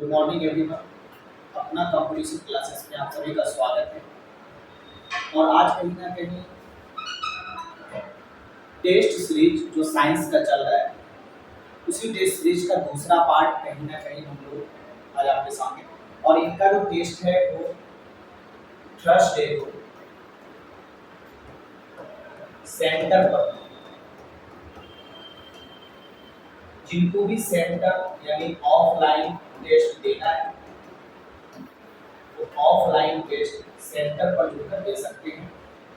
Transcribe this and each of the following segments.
Good morning everyone. अपना competition classes में आप सभी का स्वागत है। और आज कहीं ना कहीं टेस्ट सीरीज जो साइंस का चल रहा है, उसी टेस्ट सीरीज का दूसरा पार्ट कहीं ना कहीं हम लोग आज आपके सामने। और इनका जो टेस्ट है वो थर्सडे को सेंटर पर, जिनको भी सेंटर यानी ऑफलाइन टेस्ट देना है तो ऑफलाइन टेस्ट सेंटर पर जुड़कर दे सकते हैं।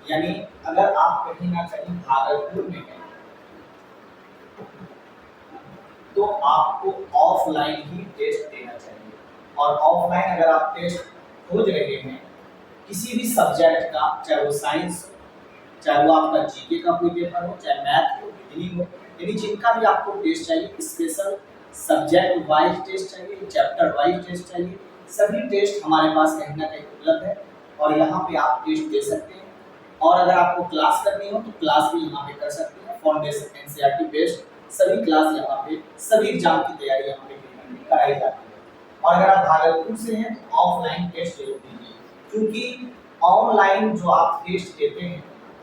यानी अगर आप कहीं ना कहीं भागलपुर में हैं तो आपको ऑफलाइन ही टेस्ट देना चाहिए। और ऑफलाइन अगर आप टेस्ट खोज रहे हैं किसी भी सब्जेक्ट का, चाहे वो साइंस हो, चाहे वो आपका जीके का कोई पेपर हो, चाहे मैथ हो, रीजनिंग हो, यानी जिनका भी आपको टेस्ट चाहिए, स्पेशल सब्जेक्ट वाइज टेस्ट चाहिए, चैप्टर वाइज टेस्ट चाहिए, सभी टेस्ट हमारे पास कहीं ना कहीं उपलब्ध है और यहाँ पे आप टेस्ट दे सकते हैं। और अगर आपको क्लास करनी हो तो क्लास भी यहाँ पे कर सकते हैं। फाउंडेशन एनसीईआरटी बेस्ड सभी क्लास यहाँ पे, सभी एग्जाम की तैयारी यहाँ पे कराई जाती है। और अगर आप भागलपुर से हैं तो ऑफलाइन टेस्ट जरूर दीजिए, क्योंकि ऑनलाइन जो आप टेस्ट देते हैं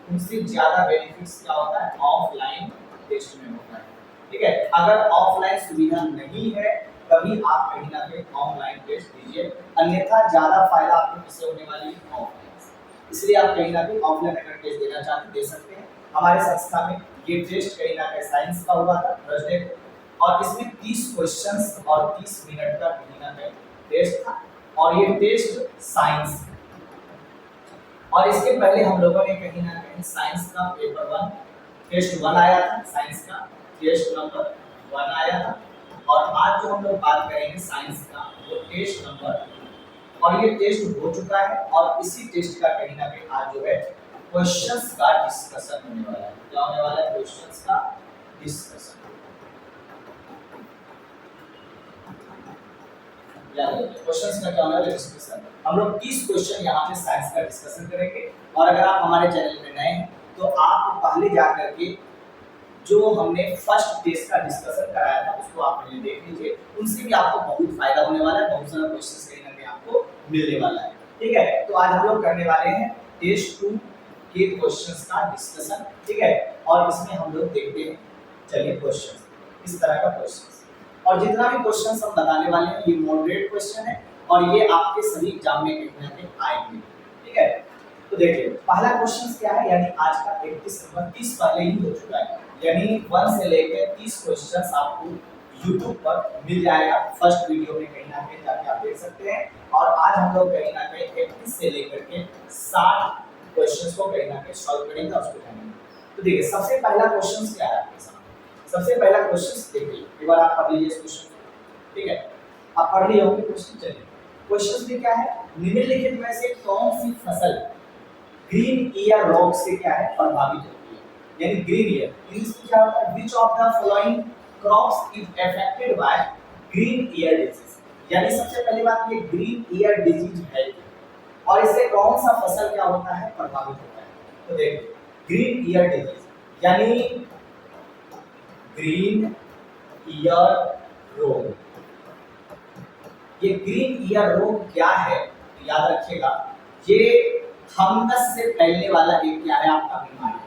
उनसे ज़्यादा बेनिफिट्स क्या होता है ऑफलाइन टेस्ट में होता है। ठीक है, अगर ऑफलाइन सुविधा नहीं है तभी आप कहीं ना कहीं ऑनलाइन टेस्ट दीजिए, अन्यथा ज़्यादा फायदा आपको किससे होने वाली है ऑफलाइन। इसलिए आप कहीं ना कहीं ऑफलाइन अगर टेस्ट देना चाहते दे सकते हैं। हमारे संस्था में ये टेस्ट कहीं ना कहीं साइंस का हुआ था थर्सडे को, और इसमें 30 क्वेश्चंस और 30 मिनट का कहीं ना कहीं टेस्ट था। और ये टेस्ट साइंस, और इसके पहले हम लोगों ने कहीं ना कहीं साइंस का पेपर 1 टेस्ट 1 आया था, साइंस का टेस्ट नंबर 1 आया था। और आज जो हम लोग बात करेंगे साइंस का वो टेस्ट नंबर 2, और ये टेस्ट हो चुका है। और इसी टेस्ट का कहीं ना कहीं आज जो है क्वेश्चंस का डिस्कशन होने वाला है। क्या होने वाला है? क्वेश्चंस का डिस्कशन। क्वेश्चंस का क्या होने वाला है? डिस्कशन। हम लोग 30 क्वेश्चन यहाँ पे साइंस का डिस्कशन करेंगे। और अगर आप हमारे चैनल पे नए हैं तो आप पहले जा करके जो हमने फर्स्ट टेस्ट का डिस्कशन कराया था उसको आप पहले देख लीजिए, उनसे भी आपको बहुत फायदा होने वाला है, बहुत सारा क्वेश्चंस कहीं ना कहीं आपको मिलने वाला है। ठीक है, तो आज हम लोग करने वाले हैं टेस्ट 2 के क्वेश्चंस का डिस्कशन। ठीक है, और इसमें हम लोग देखते हैं, चलिए क्वेश्चंस इस तरह का क्वेश्चंस, और जितना भी क्वेश्चंस हम बताने वाले हैं ये मॉडरेट क्वेश्चन है और ये आपके सभी एग्जाम में कहीं ना कहीं आएंगे। ठीक है, तो देखिए पहला क्वेश्चन क्या है, यानी आज का 31 नंबर 30 पहले ही हो चुका है, यानी 1 से लेकर 30 क्वेश्चंस आपको YouTube पर मिल जाएगा। फर्स्ट वीडियो में कहीं ना कहीं जाके आप देख सकते हैं। और आज हम लोग कहीं ना कहीं 31 से लेकर के 60 क्वेश्चंस को कहीं ना कहीं सॉल्व करेंगे और उसको जानेंगे। तो देखिए सबसे पहला क्वेश्चन क्या है आपके सामने। सबसे पहला क्वेश्चन देखिए, एक बार आप पढ़ लीजिए इस क्वेश्चन। ठीक है, आप पढ़ लिए होंगे क्वेश्चन। चलिए क्वेश्चन में क्या है, निम्नलिखित में से कौन सी फसल ग्रीन ईयर रोग से क्या है प्रभावित होती है, यानी ग्रीन ईयर इंग्लिश में क्या होता है, which of the following crops is affected by green ear disease. यानी सबसे पहली बात ये ग्रीन ईयर डिजीज है और इससे कौन सा फसल क्या होता है प्रभावित होता है। तो देखिए ग्रीन ईयर डिजीज यानी ग्रीन ईयर रोग, ये ग्रीन ईयर रोग क्या है याद रखिएगा, ये फंगस से फैलने वाला एक क्या है आपका बीमारी।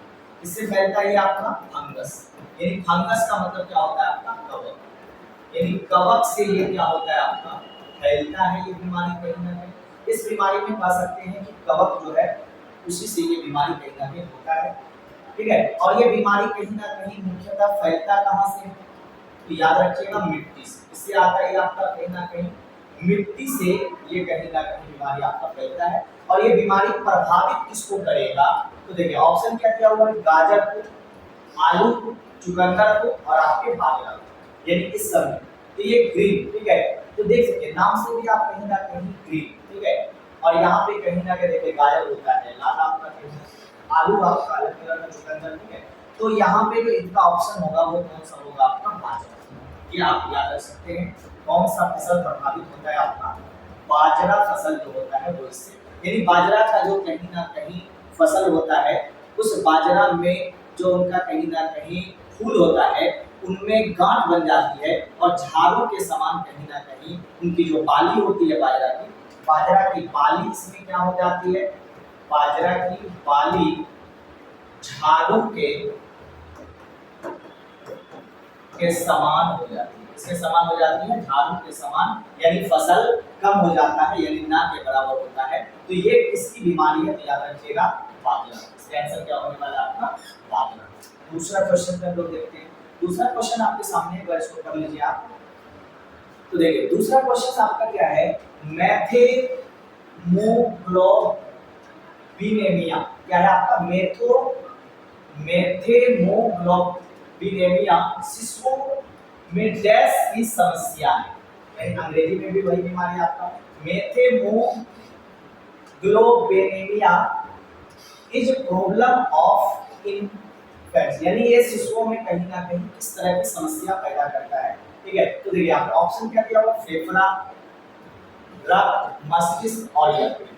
इससे फैलता है आपका फंगस, यानी फंगस का मतलब क्या होता है आपका कवक, यानी कवक से ये क्या होता है आपका फैलता है ये बीमारी कहीं ना कहीं। इस बीमारी में कह सकते हैं कि कवक जो है उसी से ये बीमारी कहीं ना कहीं होता है। ठीक है, और ये बीमारी कहीं ना कहीं मुख्यतः फैलता कहाँ से है, तो याद रखिएगा मिट्टी से। इससे आता है आपका कहीं ना कहीं मिट्टी से ये कहीं ना कहीं बीमारी आपका फैलता है। और ये बीमारी प्रभावित किसको करेगा, तो देखिए ऑप्शन क्या क्या हुआ, गाजर को, आलू को, चुकंदर को और आपके बाजरा को, यानी इस सब में। तो ये ग्रीन, ठीक है, तो देख सकते नाम से भी आप कहीं ना कहीं ग्रीन। ठीक है, और यहाँ पे कहीं ना कहीं देखिए गाजर होता है लाल, आपका कहीं आलू आप काले कलर का, चुकंदर। ठीक है, तो यहाँ पे जो इनका ऑप्शन होगा वो कौन सा होगा आपका बाजरा। ये आप याद रख सकते हैं कौन सा फसल प्रभावित होता है आपका बाजरा फसल जो होता है वो इससे, यानी बाजरा का जो कहीं ना कहीं फसल होता है उस बाजरा में जो उनका कहीं ना कहीं फूल होता है उनमें गांठ बन जाती है और झाड़ों के समान कहीं ना कहीं उनकी जो बाली होती है बाजरा की बाली इसमें क्या हो जाती है, बाजरा की बाली झाड़ों के समान हो जाती है। इसके समान हो जाती है, झाड़ू के समान, यानी फसल कम हो जाता है, यानी ना के बराबर होता है। तो ये किसकी बीमारी है, तो याद रखिएगा बाजरा। इसका आंसर क्या होने वाला है आपका, बाजरा। दूसरा क्वेश्चन हम लोग देखते हैं। दूसरा क्वेश्चन आपके सामने है, इसको पढ़ लीजिए आप। तो देखिए दूसरा क्वेश्चन आपका क्या है, मेथेमोग्लोबिनेमिया। क्या है आपका, मेथेमोग्लोबिनेमिया शिशुओं में डैश की समस्या है, यानी अंग्रेजी में भी वही बीमारी है आपका। Methaemoglobinaemia is problem of infants, यानी ये शिशुओं में कहीं ना कहीं किस तरह की समस्या पैदा करता है। ठीक है, तो देखिए आपका ऑप्शन क्या दिया हुआ, फेफड़ा, रक्त, मस्तिष्क और यकृत,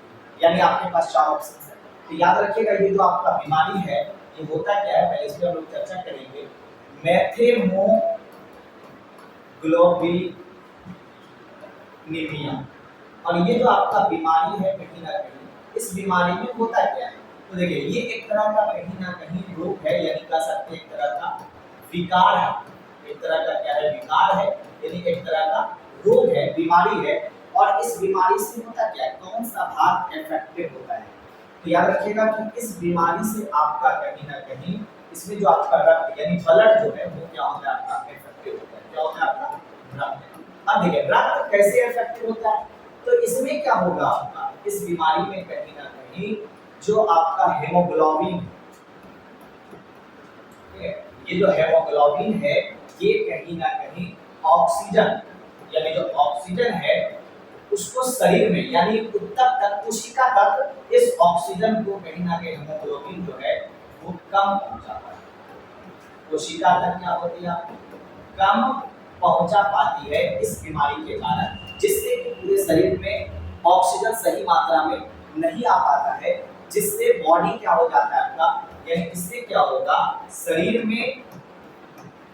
यानी आपके पास 4 ऑप्शन है। तो याद रखिएगा ये जो आपका बीमारी है ये होता क्या है, पहले इस पर हम लोग चर्चा करेंगे। मेथेमोग्लोबिनेमिया, और ये जो आपका बीमारी है कहीं ना कहीं इस बीमारी में होता क्या है, तो देखिए ये एक तरह का कहीं ना कहीं रोग है, यानी कह सकते हैं एक तरह का विकार है, एक तरह का क्या है, विकार है, यानी एक तरह का रोग है, बीमारी है। और इस बीमारी से होता क्या है, कौन सा भाग इफेक्टेड होता है, तो याद रखिएगा कि इस बीमारी से आपका कहीं ना कहीं इसमें जो आपका रक्त यानी ब्लड जो है वो क्या होता है, आपका इफेक्टिव होता है। क्या होता है आपका रक्त। अब देखिए रक्त कैसे इफेक्टिव होता है, तो इसमें क्या होगा आपका, इस बीमारी में कहीं ना कहीं जो आपका हेमोग्लोबिन, ये जो हेमोग्लोबिन है ये कहीं ना कहीं ऑक्सीजन, यानी जो ऑक्सीजन है उसको शरीर में, यानी उत्तक तक, कोशिका तक इस ऑक्सीजन को कहीं ना कहीं हेमोग्लोबिन जो है वो कम पहुंचाता है। कोशिका तक क्या होती है, कम पहुंचा पाती है इस बीमारी के कारण, जिससे कि पूरे शरीर में ऑक्सीजन सही मात्रा में नहीं आ पाता है, जिससे बॉडी क्या हो जाता है आपका, यानी इससे क्या होगा, शरीर में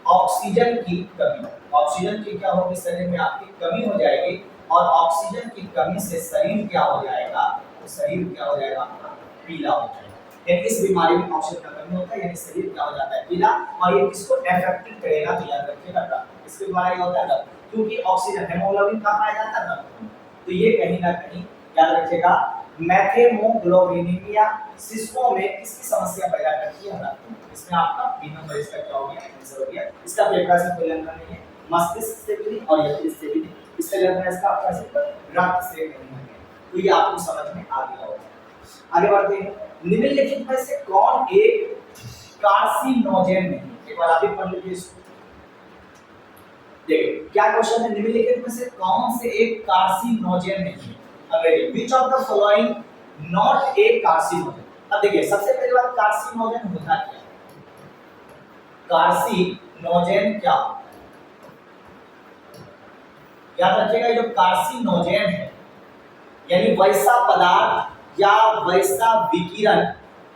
ऑक्सीजन की कमी, ऑक्सीजन की क्या होगी, शरीर में आपकी कमी हो जाएगी, और ऑक्सीजन की कमी से शरीर क्या हो जाएगा, तो शरीर क्या हो जाएगा, पीला हो जाएगा। यानी इस बीमारी में ऑक्सीजन का कमी होता है, यानी शरीर क्या हो जाता है, पीला। और ये किसको इफेक्ट करेगा, तो याद रखिएगा रक्त, इसके द्वारा ये होता है रक्त, क्योंकि ऑक्सीजन हेमोग्लोबिन कहाँ पाया जाता है, रक्त। तो ये कहीं ना कहीं याद रखिएगा, मेथेमोग्लोबिनेमिया शिशुओं में किसकी समस्या पैदा करती है, रक्त। इसमें आपका बी नंबर इसका क्या हो गया, आंसर हो गया। इसका पेपर से कोई लेना नहीं है, मस्तिष्क से भी और यकृत से भी, इससे लेना है इसका आपका सिर्फ रक्त से नहीं है। तो ये आपको समझ में आ गया होगा। आगे बढ़ते हैं, निम्नलिखित में से कौन एक कार्सिनोजेन नहीं, एक बार आप भी पढ़ लीजिए इसको। देखिए क्या क्वेश्चन है, निम्नलिखित में से कौन से एक कार्सिनोजेन नहीं है, which of the following not a carcinogen. अब देखिए सबसे पहली बात, कार्सिनोजेन होता क्या है, कार्सिनोजेन क्या होता है, याद रखिएगा ये जो कार्सिनोजेन है यानी वैसा पदार्थ या वैसा विकिरण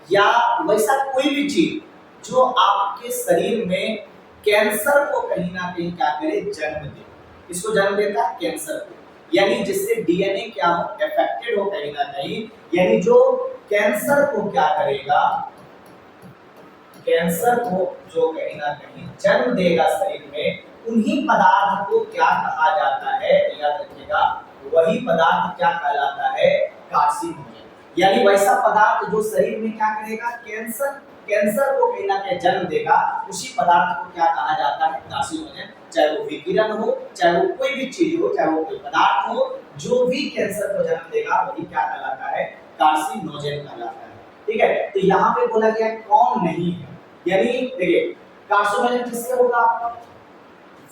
या वैसा कोई भी चीज जो आपके शरीर में कैंसर को कहीं ना कहीं क्या करे, जन्म दे। इसको जन्म देता है कैंसर को, यानी जिससे डीएनए क्या हो, अफेक्टेड हो कहीं ना कहीं, यानी जो कैंसर को क्या करेगा, कैंसर को जो कहीं ना कहीं जन्म देगा शरीर में, उन्हीं पदार्थ को क्या कहा जाता है, याद रखिएगा वही पदार्थ क्या कहलाता है, कार्सिनोजेन। यानी वैसा पदार्थ जो शरीर में क्या करेगा, कैंसर को कहीं ना कहीं जन्म देगा, उसी पदार्थ को क्या कहा जाता है, कार्सिनोजेन। चाहे वो विकिरण हो, चाहे वो कोई भी चीज हो, चाहे वो कोई पदार्थ हो, जो भी कैंसर को जन्म देगा वही क्या कहलाता है, कार्सिनोजेन कहलाता है। ठीक है, तो यहाँ पे बोला गया कौन नहीं है, यानी देखिए कार्सिनोजेन किससे होगा,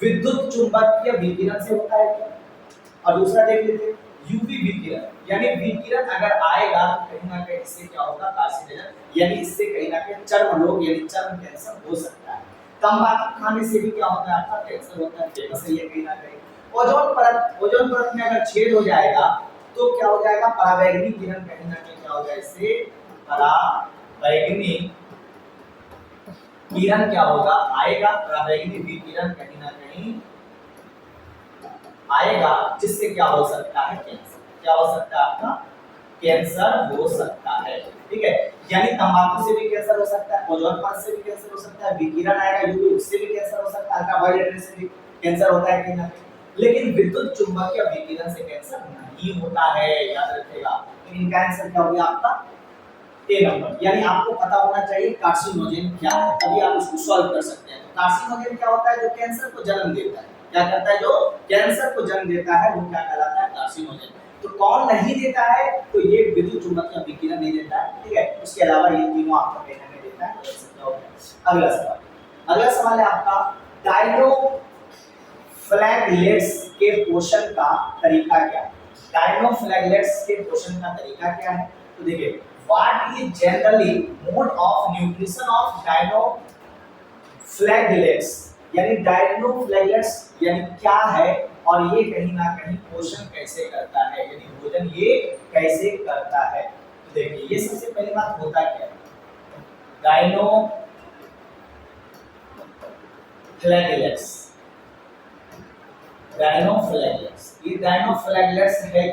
विद्युत चुंबकीय विकिरण से होता है। और दूसरा देख लेते हैं यूवी विकिरण, यानी विकिरण अगर आएगा तो कहीं ना कहीं इससे क्या होगा, कार्सिनोजेन, यानी इससे कहीं ना कहीं चर्म रोग यानी चर्म कैंसर हो सकता है। तंबाकू खाने से भी क्या होता है, आपका कैंसर होता है, फेमस है ये कहीं ना कहीं। ओजोन परत में अगर छेद हो जाएगा तो क्या हो जाएगा, पराबैंगनी किरण कहीं ना कहीं क्या होगा, इससे पराबैंगनी किरण क्या होगा, आएगा, और विकिरण कहीं ना कहीं आएगा, जिससे क्या हो सकता है, कैंसर। क्या हो सकता है आपका, कैंसर हो सकता है। ठीक है, यानी तंबाकू से भी कैंसर हो सकता है, ओजोन परत से भी कैंसर हो सकता है, विकिरण आएगा यूवी, उससे भी कैंसर हो सकता है, अल्ट्रावायलेट रे से भी कैंसर होता है कहीं ना कहीं। लेकिन विद्युत चुंबकीय विकिरण से कैंसर नहीं होता है, याद रखिएगा। तो इनका आंसर क्या हो गया आपका, ए नंबर। यानी आपको पता होना चाहिए कार्सिनोजेन क्या है, तभी आप उसको सॉल्व कर सकते हैं। कार्सिनोजेन क्या होता है, जो कैंसर को जन्म देता है। क्या करता है, जो कैंसर को जन्म देता है वो क्या कहलाता है, कार्सिनोजेन। तो कौन नहीं देता है, तो ये विद्युत चुंबकीय विकिरण नहीं देता है। ठीक है, उसके अलावा ये तीनों आपको देखने में देता है। अगला सवाल, अगला सवाल है आपका, डायनोफ्लैगेलेट्स के पोषण का तरीका क्या है। डायनोफ्लैगेलेट्स के पोषण का तरीका क्या है, तो देखिए, what is generally mode of nutrition of dinoflagellates, यानी डायनोफ्लैगेलेट्स यानी क्या है, और ये कहीं ना कहीं पोषण कैसे करता है, यानी भोजन ये कैसे करता है। तो देखिए, ये सबसे पहली बात होता क्या है, डायनोफ्लैगेलेट्स। डायनोफ्लैगेलेट्स, ये डायनोफ्लैगेलेट्स है,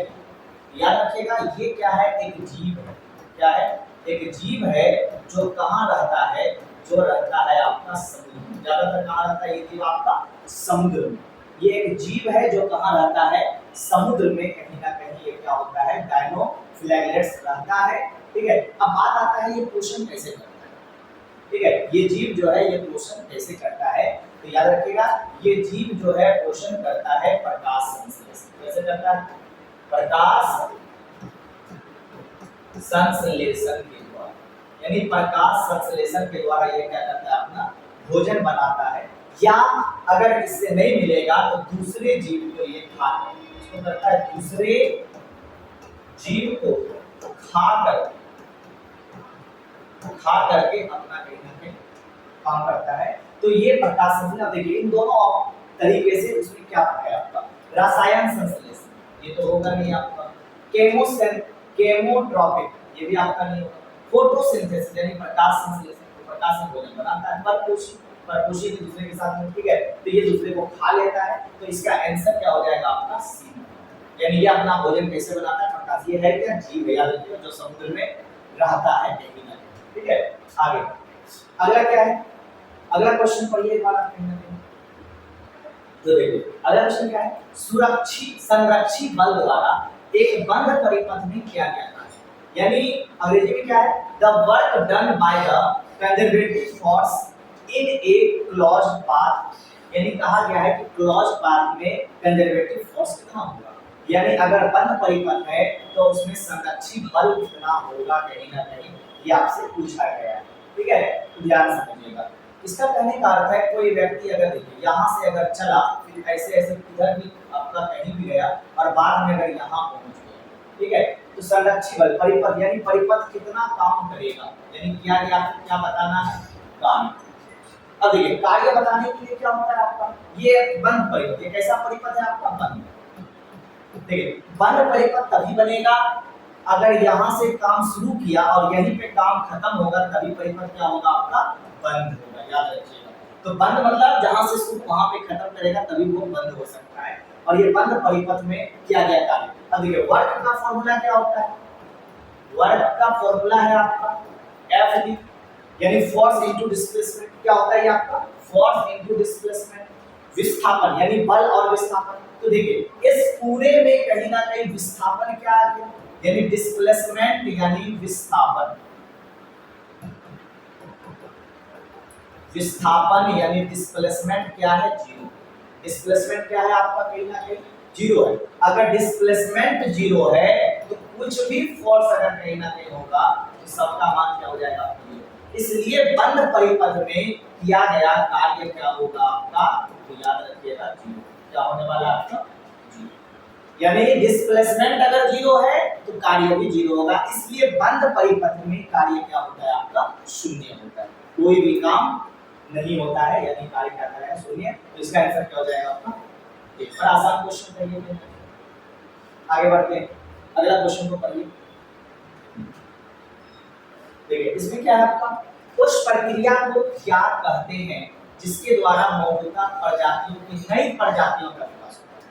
याद रखिएगा, ये क्या है, एक जीव है। क्या है, एक जीव है, जो कहाँ रहता है, जो रहता है आपका समुद्र में। ज्यादातर कहाँ रहता है ये जीव, आपका समुद्र में। ये एक जीव है जो कहाँ रहता है, समुद्र में। कहीं ना कहीं ये क्या होता है, डायनोफ्लैगेलेट्स रहता है। ठीक है, अब बात आता है ये पोषण कैसे करता है। ठीक है, ये जीव जो है ये पोषण कैसे करता है, तो याद रखिएगा, ये जीव जो है पोषण करता है प्रकाश संश्लेषण। कैसे करता है, प्रकाश संश्लेषण के द्वारा, यानी प्रकाश संश्लेषण के द्वारा ये क्या करता है, अपना भोजन बनाता है। या अगर इससे नहीं मिलेगा तो दूसरे जीव को ये खाता है, उसको करता है दूसरे जीव को खा करके अपना कहीं ना कहीं काम करता है। तो ये प्रकाश संश्लेषण, देखिए इन दोनों तरीके से उसमें क्या है आपका, रसायन संश्लेषण ये तो होगा नहीं आपका, केमोट्रॉपिक ये भी आपका नहीं होगा, फोटोसिंथेसिस यानी प्रकाश संश्लेषण, तो प्रकाश से भोजन बनाता है, परपोषी एक दूसरे के साथ में। ठीक है, तो ये दूसरे को खा लेता है, तो इसका आंसर क्या हो जाएगा आपका, सी। यानी ये अपना भोजन कैसे बनाता है, प्रकाश। ये है क्या, जीव है, याद रखिएगा, जो समुद्र में रहता है कहीं ना कहीं। ठीक है, आगे अगला क्या है, अगला क्वेश्चन पढ़िए एक बार आप कहीं ना कहीं। तो देखिए अगला क्वेश्चन क्या है, संरक्षित बल द्वारा एक बंद परिपथ में किया गया था, यानी अंग्रेजी में क्या है, the work done by the conservative force in a closed path, यानी कहा गया है कि क्लोज्ड पाथ में कंजर्वेटिव फोर्स कितना होगा, यानी अगर बंद परिपथ है तो उसमें संरक्षित बल कितना होगा, कहीं ना कहीं ये आपसे पूछा गया है। ठीक है, तो ध्यान से समझिएगा। इसका कहने का अर्थ है, कोई व्यक्ति अगर देखिए यहाँ से अगर चला, फिर ऐसे ऐसे किधर भी आपका कहीं भी गया, और बाद में अगर यहाँ पहुंच गया, ठीक है, तो संरक्षित बल परिपथ, यानी परिपथ कितना काम करेगा, यानी क्या क्या बताना है, काम। अब देखिए कार्य बताने के लिए क्या होता है आपका, ये बंद परिपथ, ये कैसा परिपथ है आपका, बंद। देखिए बंद परिपथ तभी बनेगा अगर यहाँ से काम शुरू किया और यहीं पे काम खत्म होगा, तभी परिपथ क्या होगा आपका, बंद होगा, याद रखिएगा। तो बंद मतलब जहां से शुरू वहां पे खत्म करेगा, तभी वो बंद हो सकता है, और ये बंद परिपथ में किया गया कार्य। अब देखिए वर्क का फॉर्मूला क्या होता है, वर्क का फॉर्मूला है आपका एफ डी, यानी फोर्स इनटू डिस्प्लेसमेंट। क्या होता है ये आपका, फोर्स इनटू डिस्प्लेसमेंट, विस्थापन यानी बल और विस्थापन। तो देखिए इस पूरे में कहीं ना कहीं विस्थापन क्या आ गया, यानी डिस्प्लेसमेंट यानी विस्थापन, विस्थापन यानी डिस्प्लेसमेंट क्या है, जीरो। डिस्प्लेसमेंट क्या है आपका, कहीं ना कहीं जीरो है। अगर डिस्प्लेसमेंट जीरो है तो कुछ भी फोर्स अगर कहीं ना कहीं होगा तो सबका मान क्या हो जाएगा, इसलिए बंद परिपथ में किया गया कार्य क्या होगा आपका, तो याद रखिएगा जीरो। क्या होने वाला आपका, जीरो। यानी डिस्प्लेसमेंट अगर जीरो है तो कार्य भी जीरो होगा, इसलिए बंद परिपथ में कार्य क्या होता है आपका, शून्य होता है, कोई भी काम नहीं होता है, यानी कार्य क्या करेगा, शून्य। तो इसका आंसर क्या हो जाएगा आपका, एक बड़ा आसान क्वेश्चन है ये। आगे बढ़ते हैं, अगला क्वेश्चन को पढ़िए। देखिए इसमें क्या है आपका, उस प्रक्रिया को क्या कहते हैं जिसके द्वारा मौजूदा प्रजातियों की नई प्रजातियों का विकास होता है?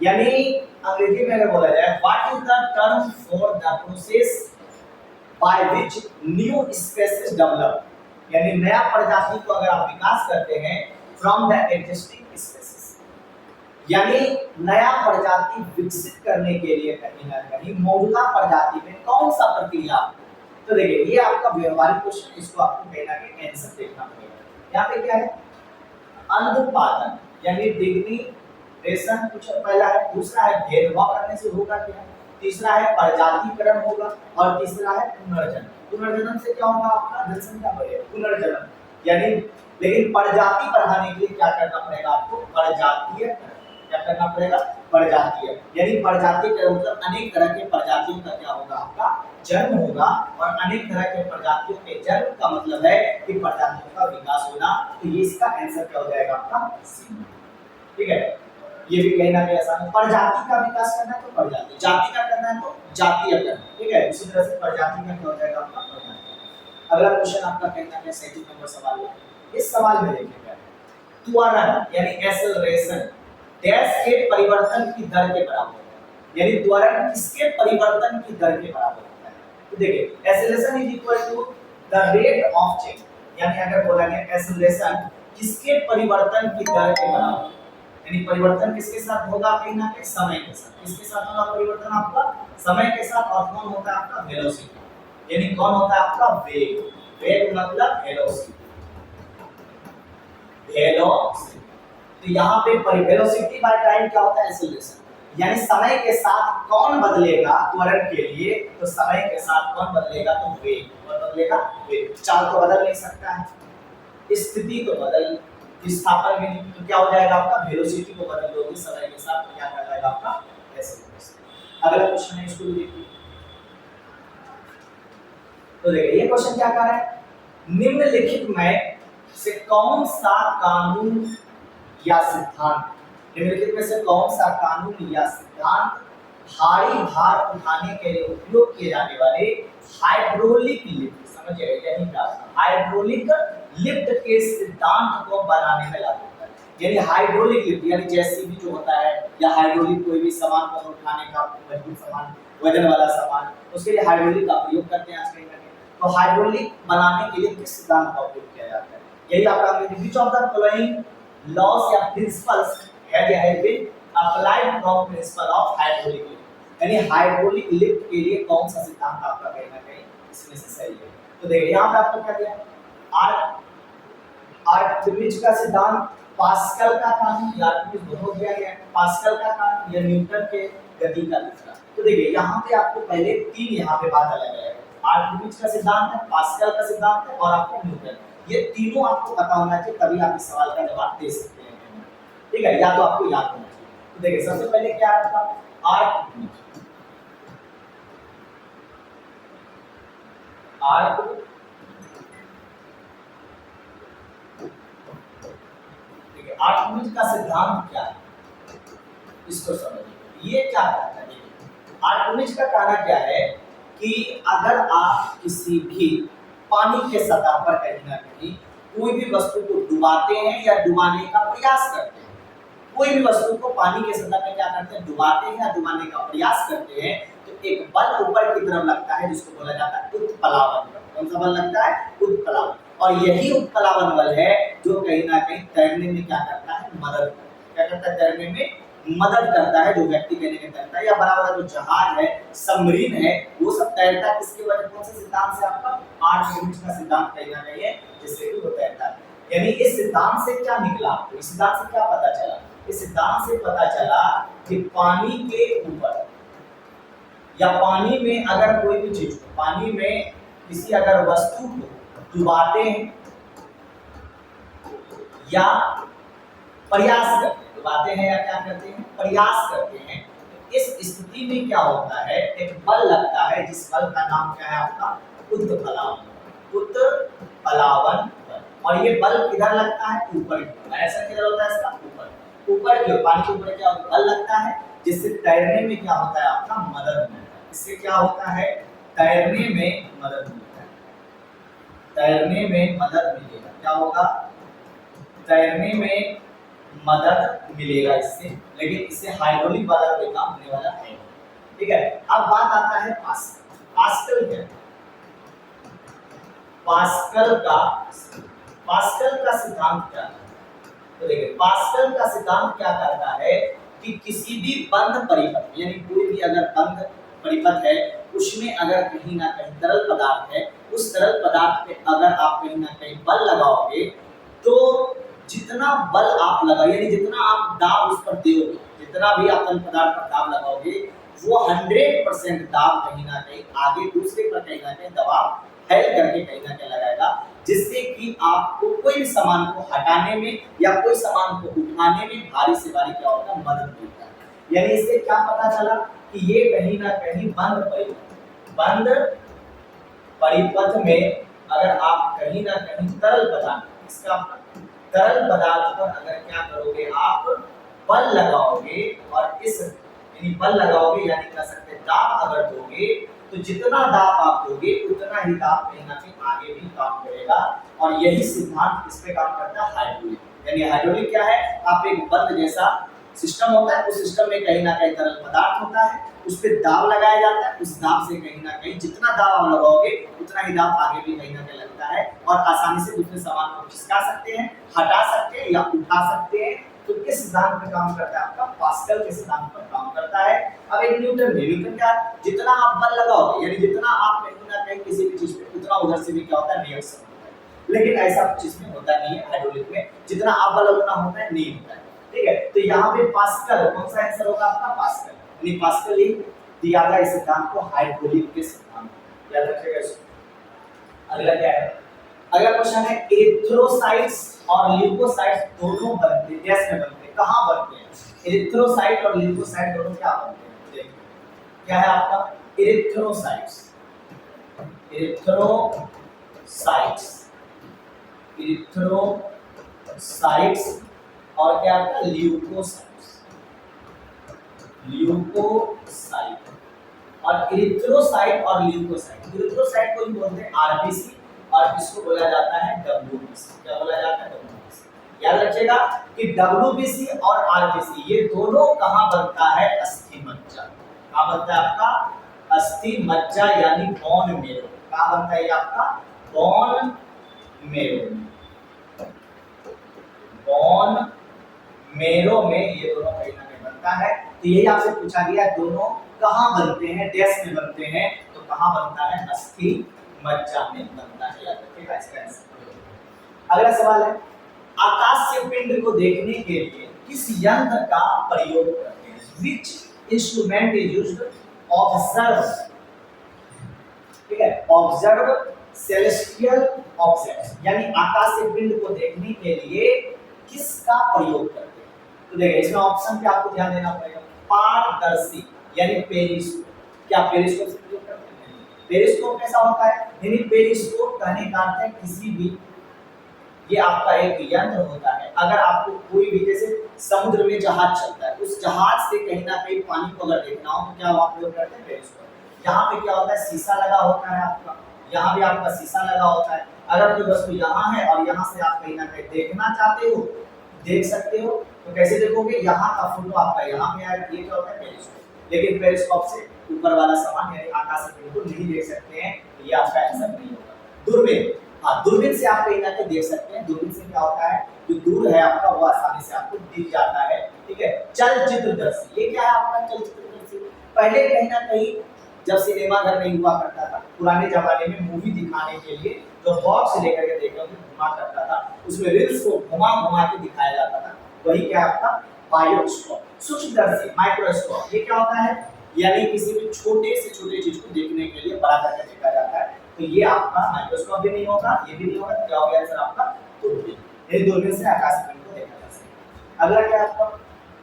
यानी अंग्रेजी में अगर बोला जाए what is the term for the process by which new species develop, यानी नया प्रजाति को अगर आप विकास करते हैं फ्रॉम द एग्जिस्टिंग स्पीशीज, यानी नया प्रजाति विकसित करने के लिए कहीं ना कहीं मौजूदा प्रजाति में कौन सा प्रक्रिया। तो देखिए ये आपका व्यवहारिक क्वेश्चन, इसको आपको कहीं ना कहीं आंसर देखना पड़ेगा। यहाँ पे क्या है, अंधपातन यानी डिग्रेडेशन कुछ पहला है, दूसरा है भेदभाव करने से होगा क्या, तीसरा है प्रजातिकरण होगा और तीसरा है पुनर्जन्म। पुनर्जन्म से क्या होगा, आपका जनसंख्या बढ़ेगा, पुनर्जन्म यानी। लेकिन प्रजाति बढ़ाने के लिए क्या करना पड़ेगा आपको, प्रजातीय, क्या करना पड़ेगा, प्रजातीय, यानी प्रजाति का मतलब अनेक तरह के प्रजातियों का क्या होगा, आपका जन्म होगा। और अनेक तरह के प्रजातियों के जन्म का मतलब है कि प्रजातियों का विकास होना। तो ये इसका आंसर क्या हो जाएगा आपका सी। ठीक है, ये भी कहीं ना कहीं आसान है। प्रजाति का विकास करना है तो प्रजाति, जाति का करना है तो जातीय करना। ठीक है, इसी तरह से प्रजाति का क्या हो जाएगा आपका प्रजाति। अगला क्वेश्चन आपका कहीं ना कहीं 37 नंबर सवाल है। इस सवाल में देखिएगा त्वरण यानी एक्सेलरेशन डैश के परिवर्तन की दर के बराबर होता है, यानी त्वरण किसके परिवर्तन की दर के बराबर होता है। तो देखिए acceleration is equal to the rate of change, यानी अगर बोला गया एक्सेलरेशन किसके परिवर्तन की दर के बराबर, यानी परिवर्तन किसके साथ होगा, कहीं ना कहीं समय के साथ। किसके साथ होगा परिवर्तन, आपका समय के साथ। और कौन होता है आपका वेलोसिटी, यानी कौन होता है आपका वेग। वेग मतलब वेलोसिटी, वेलोसिटी। तो यहाँ पे वेलोसिटी बाय टाइम क्या होता है, एक्सेलरेशन, यानी समय के साथ कौन बदलेगा त्वरण के लिए, तो समय के साथ कौन बदलेगा, तो वेग। कौन बदलेगा, वेग। चाल तो बदल नहीं सकता है, स्थिति तो बदल, विस्थापन भी नहीं, तो क्या हो जाएगा आपका वेलोसिटी को बदल दोगे समय के साथ, क्या कर जाएगा आपका एक्सेलरेशन। अगला क्वेश्चन है, इसको देखिए। तो देखिए ये क्वेश्चन क्या कर रहा है, निम्नलिखित में से कौन सा कानून या सिद्धांत, निम्नलिखित में से कौन सा कानून या सिद्धांत भारी भार उठाने के लिए उपयोग किए जाने वाले हाइड्रोलिक लिफ्ट, समझिए यही क्या, हाइड्रोलिक लिफ्ट के सिद्धांत को बनाने में लागू होता है। यानी हाइड्रोलिक लिफ्ट यानी जेसीबी जो होता है, या हाइड्रोलिक कोई भी सामान को उठाने का मजबूत सामान, वजन वाला सामान, उसके लिए हाइड्रोलिक का प्रयोग करते हैं आज कहीं ना कहीं। तो हाइड्रोलिक बनाने के लिए किस सिद्धांत का उपयोग किया जाता है, यही आपका which of the following laws या principles have been applied from principle of hydraulic lift, यानी हाइड्रोलिक लिफ्ट के लिए कौन सा सिद्धांत आपका कहीं ना कहीं इसमें से सही है। तो देखिए यहाँ पे आपको क्या दिया, आर्किमिडीज का सिद्धांत, पास्कल का कानून, या आर्किमिडीज दोनों दिया गया है, पास्कल का कानून या न्यूटन के गति का दूसरा। तो देखिए यहाँ पे आपको पहले तीन यहाँ पे बात अलग है, आर्किमिडीज का सिद्धांत है, पास्कल का सिद्धांत है और आपको न्यूटन, ये तीनों आपको पता होना चाहिए, तभी आप इस सवाल का जवाब दे सकते हैं। ठीक है, या तो आपको याद होना चाहिए। तो देखिए सबसे पहले क्या आता है, आर्किमिडीज, आर्किमिडीज का सिद्धांत क्या है, इसको समझिए। ये क्या कहता है, आर्किमिडीज का कहना क्या है कि अगर आप किसी भी पानी के सतह पर कहीं ना कहीं कोई भी वस्तु को डुबाते हैं या डुबाने का प्रयास करते हैं, कोई भी वस्तु को पानी के सतह पर क्या करते हैं, डुबाते हैं या डुबाने का प्रयास करते हैं, तो एक बल ऊपर की तरफ लगता है जिसको बोला जाता है उत्प्लावन। कौन सा बल लगता है, उत्प्लावन। और यही उत्प्लावन बल है जो कहीं ना कहीं तैरने में क्या करता है, मदद करता है। क्या करता है, तैरने में मदद करता है, जो व्यक्ति कहने में तैरता है, या बराबर जो जहाज है, सबमरीन है, वो सब तैरता है किसके वजह, कौन से सिद्धांत से, आपका आर्किमिडीज का सिद्धांत कहीं ना कहीं है जिससे कि वो तैरता है। यानी इस सिद्धांत से क्या निकला, तो इस सिद्धांत से क्या पता चला, इस सिद्धांत से पता चला कि पानी के ऊपर या पानी में अगर कोई भी चीज, पानी में किसी अगर वस्तु को डुबाते हैं या प्रयास करते हैं, डुबाते हैं या क्या करते हैं, प्रयास करते हैं, तो इस स्थिति में क्या होता है, एक बल लगता है, जिस बल का नाम क्या है आपका, उत्प्लावन। उत्प्लावन बल। और ये बल किधर लगता है, ऊपर की ओर। ऐसा किधर होता है इसका, ऊपर, ऊपर की ओर, पानी के ऊपर क्या बल लगता है, जिससे तैरने में क्या होता है आपका, मदद मिलता है। इससे क्या होता है, तैरने में मदद मिलता है। तैरने में मदद मिलेगा। क्या होगा? तैरने में मदद मिलेगा इससे, लेकिन इससे हाइड्रोलिक वाला कोई काम होने वाला है। ठीक है, अब बात आता है पास्कल। पास्कल क्या है? पास्कल का सिद्धांत क्या है? तो देखिए, पास्कल का सिद्धांत क्या करता है कि किसी भी बंद परिपथ, यानी कोई भी अगर बंद परिपथ है, उसमें अगर कहीं ना कहीं तरल पदार्थ है, उस तरल पदार्थ पे अगर आप कहीं ना कहीं बल लगाओगे, तो जितना बल आप लगाओगे, यानी जितना आप दाब उस पर दोगे, जितना भी आप तरल पदार्थ पर दाब लगाओगे, वो 100% दाब कहीं ना कहीं आगे दूसरे पर कहीं ना कहीं दबाव फैल करके कहीं ना कहीं लगाएगा, जिससे कि आपको कोई भी सामान को हटाने में या कोई सामान को उठाने में भारी से भारी क्या होता है, मदद मिलता है। यानी इससे क्या पता चला कि ये कहीं ना कहीं बंद परिपथ में अगर आप कहीं ना कहीं तरल पदार्थ पर अगर क्या करोगे, आप बल लगाओगे, और इस यानी बल लगाओगे यानी कह सकते हैं दाब अगर दोगे, तो जितना दाब आप दोगे उतना ही दाब कहीं ना कहीं आगे भी काम करेगा। और यही सिद्धांत इस पे काम करता है हाइड्रोलिक। यानी हाइड्रोलिक क्या है? आप एक बंद जैसा सिस्टम होता है, उस सिस्टम में कहीं ना कहीं तरल पदार्थ होता है, उस पे दाब लगाया जाता है, उस दाब से कहीं ना कहीं जितना दाब आप लगाओगे उतना ही दाब आगे भी कहीं ना कहीं लगता है, और आसानी से दूसरे सामान को खिसका सकते हैं, हटा सकते हैं या उठा सकते हैं। तो किस सिद्धांत पे काम करता है? आपका पास्कल के सिद्धांत पर काम करता है। अब एक न्यूटन क्या, जितना आप बल लगाओगे, यानी जितना आप कहीं ना कहीं किसी भी चीज पे, उतना उधर से भी क्या होता है, रिएक्शन होता है। लेकिन ऐसा कुछ इसमें होता नहीं है हाइड्रोलिक में, जितना आप बल उतना होता है, नहीं होता है। ठीक है, तो यहाँ पे पास्कल, कौन सा आंसर होगा आपका? पास्कल। यानी पास्कल ही दिया गया इस सिद्धांत को हाइड्रोलिक के सिद्धांत। याद रखिएगा इसको। अगला क्या है? अगला क्वेश्चन है, एरिथ्रोसाइट्स और ल्यूकोसाइट्स दोनों बनते हैं, गैस में बनते हैं, कहां बनते हैं? एरिथ्रोसाइट और ल्यूकोसाइट दोनों क्या बनते हैं? देखिए, क्या है आपका? एरिथ्रोसाइट्स और क्या आपका? ल्यूकोसाइट। और एरिथ्रोसाइट और ल्यूकोसाइट, एरिथ्रोसाइट को ही बोलते हैं आरबीसी, और इसको बोला जाता है डब्ल्यूबीसी। क्या बोला जाता है? डब्ल्यूबीसी। याद रखिएगा कि डब्ल्यूबीसी और आरबीसी ये दोनों कहां बनता है? अस्थि मज्जा। कहां बनता है आपका? अस्थि मज्जा यानी बोन मेरो। कहां बनता है ये आपका? बोन मेरो में ये दोनों कहीं ना कहीं बनता है। तो यही आपसे पूछा गया, दोनों कहां बनते हैं? डैश में बनते हैं। तो कहां बनता है? अस्थि मज्जा में बनता है। याद रखिएगा इसका आंसर। अगला सवाल है, आकाश से पिंड को देखने के लिए किस यंत्र का प्रयोग करते हैं? Which instrument is used to observe? ठीक है, ऑब्जर्व सेलेस्टियल ऑब्जेक्ट्स, यानी आकाश से पिंड को देखने के लिए किसका प्रयोग करते हैं? तो देखिए, इसमें ऑप्शन पे आपको ध्यान देना पड़ेगा। पारदर्शी यानी पेरिस्कोप। क्या पेरिस्कोप से प्रयोग करते हैं? पेरिस्कोप कैसा होता है? यानी पेरिस्कोप कहने का अर्थ है किसी भी, ये आपका एक यंत्र होता है। अगर आपको कोई भी, जैसे समुद्र में जहाज चलता है, उस जहाज से कहीं ना कहीं पानी को अगर देखना हो तो क्या आप प्रयोग करते हैं? पेरिस्कोप। यहाँ पे क्या होता है? शीशा लगा होता है आपका, यहाँ भी आपका शीशा लगा होता है। अगर कोई वस्तु यहाँ है और यहाँ से आप कहीं ना कहीं देखना चाहते हो, देख सकते हो, तो कैसे देखोगे? यहाँ का फोटो आपका यहाँ पे आएगा। ये क्या होता है? पेरिस्कोप। लेकिन पेरिस्कोप से ऊपर वाला सामान यानी आकाश से बिल्कुल नहीं देख सकते हैं, ये आपका आंसर नहीं होगा। दूरबीन, हाँ, दूरबीन से आप कहीं ना कहीं देख सकते हैं। दूरबीन से क्या होता है? जो दूर है आपका वो आसानी से आपको दिख जाता है। ठीक है, चलचित्रदर्शी, ये क्या है आपका? चलचित्रदर्शी पहले कहीं ना कहीं जब सिनेमा घर नहीं हुआ करता था, पुराने जमाने में मूवी दिखाने के लिए जो बॉक्स लेकर के देखने को घुमा करता था, उसमें रील्स को घुमा घुमा के दिखाया जाता था, वही क्या आपका? बायोस्कोप। सूक्ष्मदर्शी माइक्रोस्कोप, ये क्या होता है? यानी किसी भी छोटे से छोटे चीज को देखने के लिए बड़ा करके देखा जाता है। तो ये आपका माइक्रोस्कोप भी नहीं होगा, ये भी नहीं होगा। तो क्या हो गया आंसर आपका? दूरबीन। ये दूरबीन से आकाश पिंड को देखा जा सकता है। अगला क्या है आपका?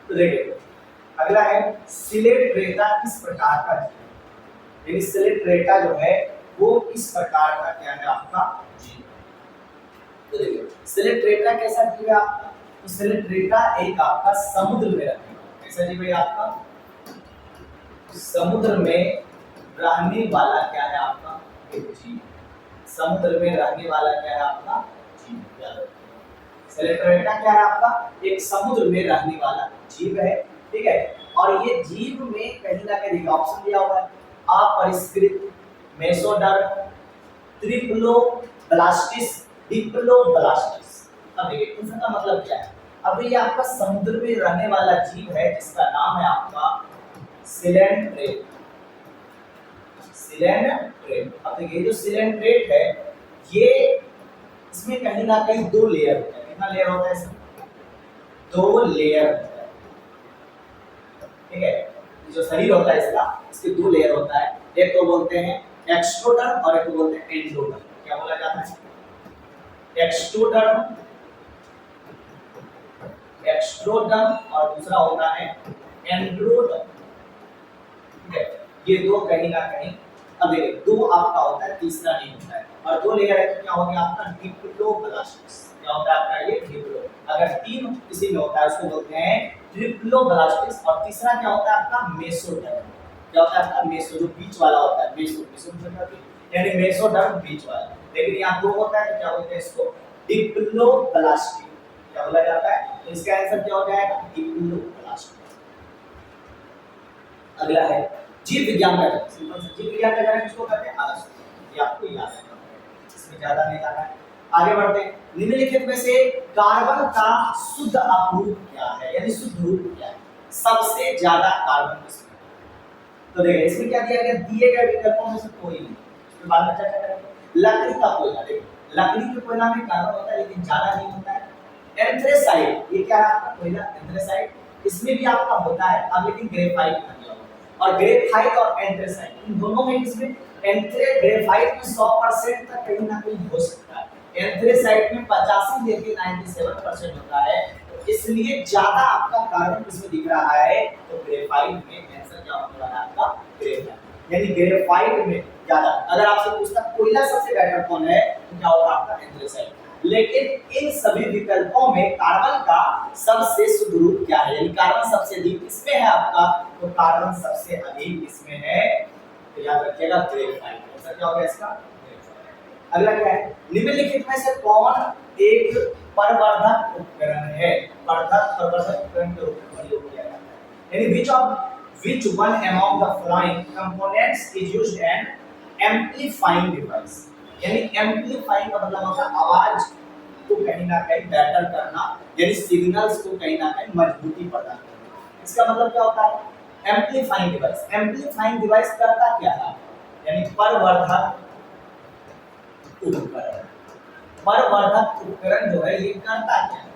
तो देखिए, अगला है सिलेट रेता किस प्रकार का है? यानी सिलेट रेता जो है वो किस प्रकार का क्या है आपका? जी, तो देखिए, सिलेट रेता कैसा जीव है आपका? तो सिलेट रेता एक आपका समुद्र में रहने वाला, कैसा जीव है आपका? समुद्र में रहने वाला क्या है आपका? एक जीव। समुद्र में रहने वाला क्या है आपका जीव। याद रखिए सेलेंट्रेटा क्या है आपका एक समुद्र में रहने वाला जीव है, ठीक है। और ये जीव में कहीं ना कहीं ऑप्शन दिया हुआ है अपरिष्कृत, मेसोडर्म, ट्रिप्लोब्लास्टिस, डिप्लोब्लास्टिस। अब देखिए इन सबका मतलब क्या है। अब ये आपका समुद्र में रहने वाला जीव है जिसका नाम है आपका सिलेंट्रेट। सिलेंट्रेट। अब देखिए जो सिलेंट्रेट है ये इसमें कहीं ना कहीं दो लेयर होता है। कितना लेयर होता है इसमें? दो लेयर होता है, ठीक है। जो शरीर होता है इसका इसके दो लेयर होता है, एक को बोलते हैं एक्सट्रोडर्म और एक को बोलते हैं एंडोडर्म। क्या बोला जाता है? एक्सट्रोडर्म, एक्सट्रोडर्म और दूसरा होता है एंड्रोडर्म, ठीक है। ये दो कहीं ना कहीं अब देखिए दो आपका होता है तीसरा नहीं होता है और दो लेयर है तो क्या हो गया आपका डिप्लोब्लास्टिस। क्या होता है आपका ये डिप्लो। अगर तीन किसी में होता है उसको बोलते हैं ट्रिप्लोब्लास्टिस और तीसरा क्या होता है आपका मेसोडर्म। क्या होता है आपका मेसो जो बीच वाला होता है मेसो मेसो यानी मेसोडर्म बीच वाला। लेकिन यहाँ दो होता है तो क्या बोलते हैं इसको डिप्लोब्लास्टिक। क्या बोला जाता है? तो इसका आंसर क्या हो जाएगा डिप्लोब्लास्टिक। अगला है जीव विज्ञान का जनक। सिंपल सा जीव विज्ञान का जनक किसको कहते हैं? अरस्तु। ये आपको याद है, इसमें ज्यादा नहीं जाना है। आगे बढ़ते हैं। निम्नलिखित में से कार्बन का शुद्ध अपरूप क्या है यानी शुद्ध रूप क्या है? सबसे ज्यादा कार्बन किसमें? तो देखिए इसमें क्या दिया गया, दिए गए विकल्पों में से कोई नहीं। इसके बाद में चर्चा करेंगे। लकड़ी का कोयला, देखिए लकड़ी के कोयला में कार्बन होता है लेकिन ज्यादा नहीं होता है। एंथ्रेसाइट, ये क्या है आपका कोयला एंथ्रेसाइट, इसमें भी आपका होता है अब लेकिन ग्रेफाइट में दिया हुआ है। और ग्रेफाइट और एंथ्रेसाइट इन दोनों में किसमें ग्रेफाइट में 100% तक कहीं ना कहीं हो सकता है, एंथ्रेसाइट में 85 लेके 97% होता है। तो इसलिए ज्यादा आपका कार्बन किसमें दिख रहा है? तो ग्रेफाइट में। आंसर क्या होने वाला है आपका? ग्रेफाइट। यानी ग्रेफाइट में ज्यादा। अगर आपसे पूछता कोयला सबसे बेटर कौन है तो क्या होगा आपका एंथ्रेसाइट। लेकिन इन सभी विकल्पों में कार्बन का सबसे शुद्ध रूप क्या है यानी कार्बन सबसे अधिक किसमें है आपका? तो कार्बन सबसे अधिक किसमें है? तो याद रखिएगा ग्रेफाइट। आंसर क्या होगा इसका? अगला क्या है? निम्नलिखित में से कौन एक परवर्धक उपकरण है? परवर्धक उपकरण के रूप में प्रयोग किया जाता है यानी which one among the following components is used in amplifying device। यानी एम्पलीफाइंग का मतलब होता है आवाज को कहीं ना कहीं बेटर करना यानी सिग्नल्स को कहीं ना कहीं मजबूती प्रदान करना। इसका मतलब क्या होता है? Amplifying device. एम्पलीफाइंग डिवाइस करता क्या है यानी परवर्धक उपकरण। परवर्धक उपकरण जो है ये करता क्या है?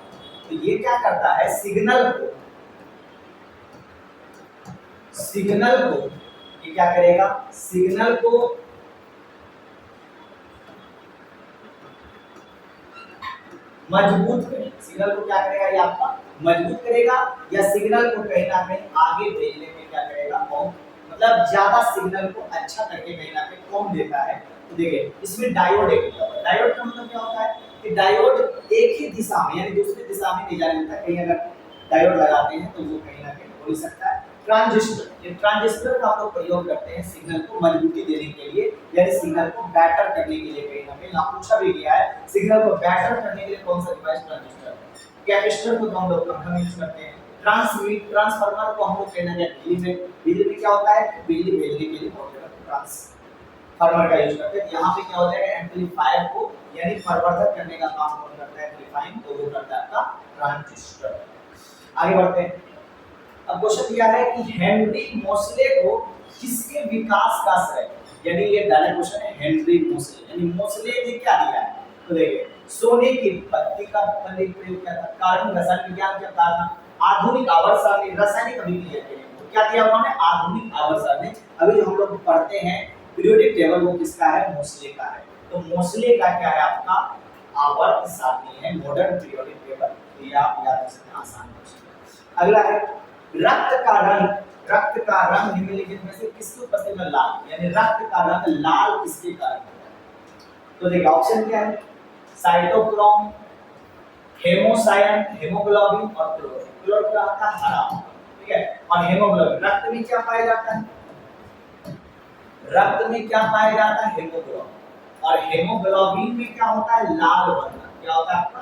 तो ये क्या करता है सिग्नल को ये क्या करेगा? सिग्नल को मजबूत करेगा। सिग्नल को क्या करेगा? ये आपका मजबूत करेगा या सिग्नल को कहीं ना कहीं आगे भेजने में क्या करेगा? मतलब ज्यादा सिग्नल को अच्छा करके कहीं ना कहीं कौन देता है? तो देखिए इसमें डायोड एक होता है। डायोड का मतलब क्या होता है कि डायोड एक ही दिशा में यानी दूसरी दिशा में नहीं जाने देता। कहीं अगर डायोड लगाते हैं तो वो कहीं ना कहीं हो ही सकता है। ट्रांजिस्टर, ये ट्रांजिस्टर का हम लोग प्रयोग करते हैं सिग्नल को मजबूती देने के लिए यानी सिग्नल को बेटर करने के लिए। कहीं ना कहीं यहाँ पूछा भी गया है सिग्नल को बेटर करने के लिए कौन सा डिवाइस? ट्रांजिस्टर। कैपेसिटर को हम लोग कम यूज करते हैं। ट्रांसफार्मर को हम लोग कहना है बिजली में क्या होता है? बिजली भेजने के लिए ट्रांसफार्मर का यूज करते हैं। यहाँ पे क्या होता है? एम्पलीफायर को यानी परिवर्धन करने का काम कौन करता है? एम्पलीफाइंग, तो वो करता है आपका ट्रांजिस्टर। आगे बढ़ते हैं। अब क्वेश्चन दिया है कि हेनरी मोसले को किसके विकास का श्रेय, यानी ये डायरेक्ट क्वेश्चन है। हेनरी मोसले यानी मोसले ने क्या दिया है? तो देखिए सोने की पत्ती का प्रयोग किया था, कार्बन रसायन विज्ञान का कारण, आधुनिक आवर्त सारणी, रासायनिक अभिक्रिया के लिए तो क्या दिया उन्होंने? आधुनिक आवर्त सारणी। अभी जो हम लोग पढ़ते हैं पीरियोडिक टेबल वो किसका है? मोसले का है। तो मोसले का क्या है आपका? आवर्त सारणी है, मॉडर्न पीरियोडिक टेबल। तो ये आप याद रख सकते हैं, आसान क्वेश्चन। अगला है रक्त का रंग। रक्त का रंग निम्नलिखित में से किसकी उपस्थिति में लाल यानी रक्त का रंग लाल किसके कारण होता है? तो देखिए ऑप्शन क्या है? साइटोक्रोम, हेमोसायन, हेमोग्लोबिन और क्लोरोफिल। क्लोरोफिल आता है हरा, ठीक है। और हेमोग्लोबिन रक्त में क्या पाया जाता है? रक्त में क्या पाया जाता है? हेमोग्लोबिन। और हेमोग्लोबिन में क्या होता है, लाल वर्णक। क्या होता है आपका,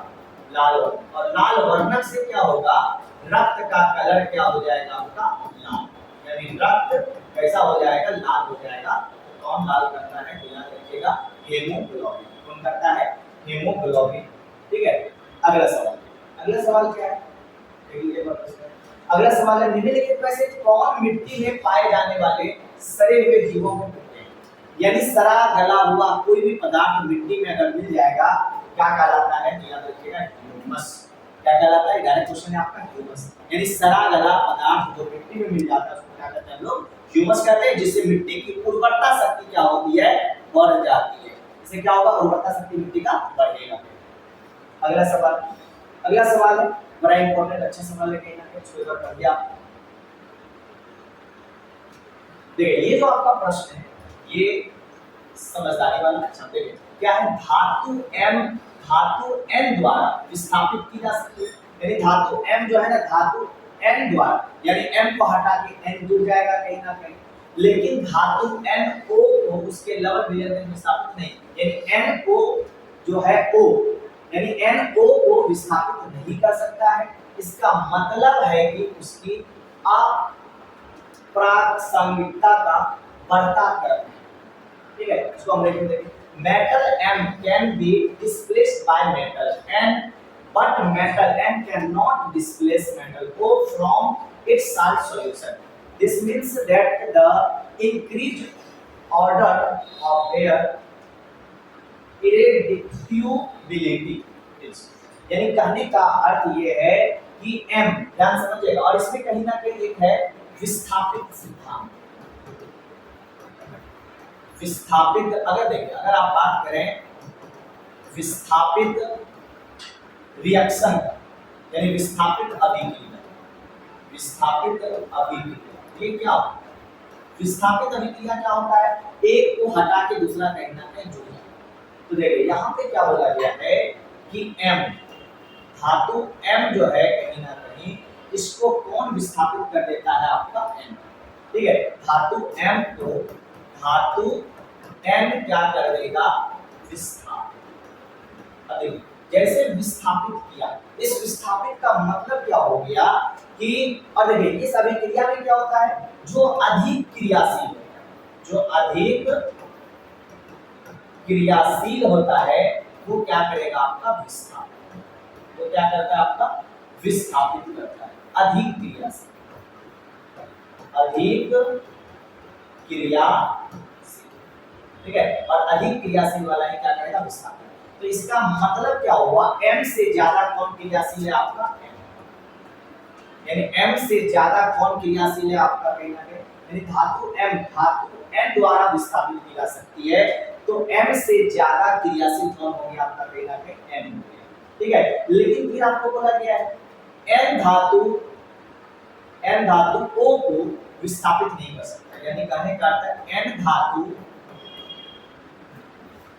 लाल वर्णक। और लाल वर्णक से क्या होगा, रक्त का कलर क्या हो जाएगा आपका, लाल। यानी रक्त कैसा हो जाएगा, लाल हो जाएगा। तो कौन लाल करता है, तो याद रखिएगा हेमोग्लोबिन। कौन करता है, हेमोग्लोबिन। ठीक है, अगला सवाल। अगला सवाल क्या है, देखिए अगला सवाल है, निम्नलिखित में से कौन मिट्टी में पाए जाने वाले सड़े हुए जीवों में होते हैं। यानी सड़ा गला हुआ कोई भी पदार्थ मिट्टी में अगर मिल जाएगा क्या कहलाता है, तो याद रखिएगा ह्यूमस। क्या कहलाता है, डायरेक्ट क्वेश्चन है आपका, ह्यूमस। यानी सड़ा गला पदार्थ जो मिट्टी में मिल जाता है उसको क्या कहते हैं हम लोग, ह्यूमस कहते हैं। जिससे मिट्टी की उर्वरता शक्ति क्या होती है, बढ़ जाती है। इससे क्या होगा, उर्वरता शक्ति मिट्टी का बढ़ेगा। अगला सवाल, अगला सवाल है बड़ा इंपॉर्टेंट, अच्छा सवाल है, कहीं ना कहीं इसको कर दिया। देखिए ये जो आपका प्रश्न है ये समझदारी वाला। अच्छा देखिए क्या है, धातु M धातु N द्वारा विस्थापित की जा सकती है। यानी धातु M जो है ना, धातु N द्वारा, यानी M को हटा के N जुड़ जाएगा कहीं ना कहीं। लेकिन धातु NO को उसके लवण विलयन में विस्थापित नहीं, यानी NO जो है O, यानी NO को विस्थापित नहीं कर सकता है। इसका मतलब है कि उसकी अप्रासंगिकता का बढ़ता क्रम है। ठीक है, इसको हम देखेंगे। Metal M can be displaced by metal N, but metal N cannot displace metal O from its salt solution. This means that the increased order of their irreducibility is, यानी कहने का अर्थ ये है कि M, ध्यान समझिएगा, और इसमें कहीं ना कहीं एक है विस्थापित सिद्धांत। विस्थापित, अगर देखिए अगर आप बात करें विस्थापित रिएक्शन, यानी विस्थापित अभिक्रिया, विस्थापित अभिक्रिया, ये क्या होता है, विस्थापित अभिक्रिया क्या होता है, एक को हटा के दूसरा कहीं ना कहीं जुड़ जाता है। तो देखिए यहाँ पे क्या बोला गया है कि M, धातु M जो है कहीं ना कहीं इसको कौन विस्थापित कर देता है, आपका N। ठीक है, धातु M को धातु N क्या कर देगा, विस्थापित। अब जैसे विस्थापित किया, इस विस्थापित का मतलब क्या हो गया कि, और देखिए इस अभिक्रिया में क्या होता है, जो अधिक क्रियाशील होता है, जो अधिक क्रियाशील होता है वो क्या करेगा, आपका विस्थापित। वो क्या करता है, आपका विस्थापित करता है। अधिक क्रियाशील, अधिक क्रियाशील, ठीक है, और अधिक क्रियाशील वाला ही क्या करेगा, विस्थापित। तो इसका मतलब क्या हुआ, M से ज्यादा कौन क्रियाशील है, आपका M, यानी M से ज्यादा कौन क्रियाशील है, आपका कहीं ना कहीं, यानी धातु M धातु N द्वारा विस्थापित की जा सकती है। तो M से ज्यादा क्रियाशील कौन हो गया, आपका कहीं ना कहीं M हो गया। ठीक है, लेकिन फिर आपको बोला गया है N धातु O को विस्थापित नहीं कर सकता, यानी कहने का अर्थ है N धातु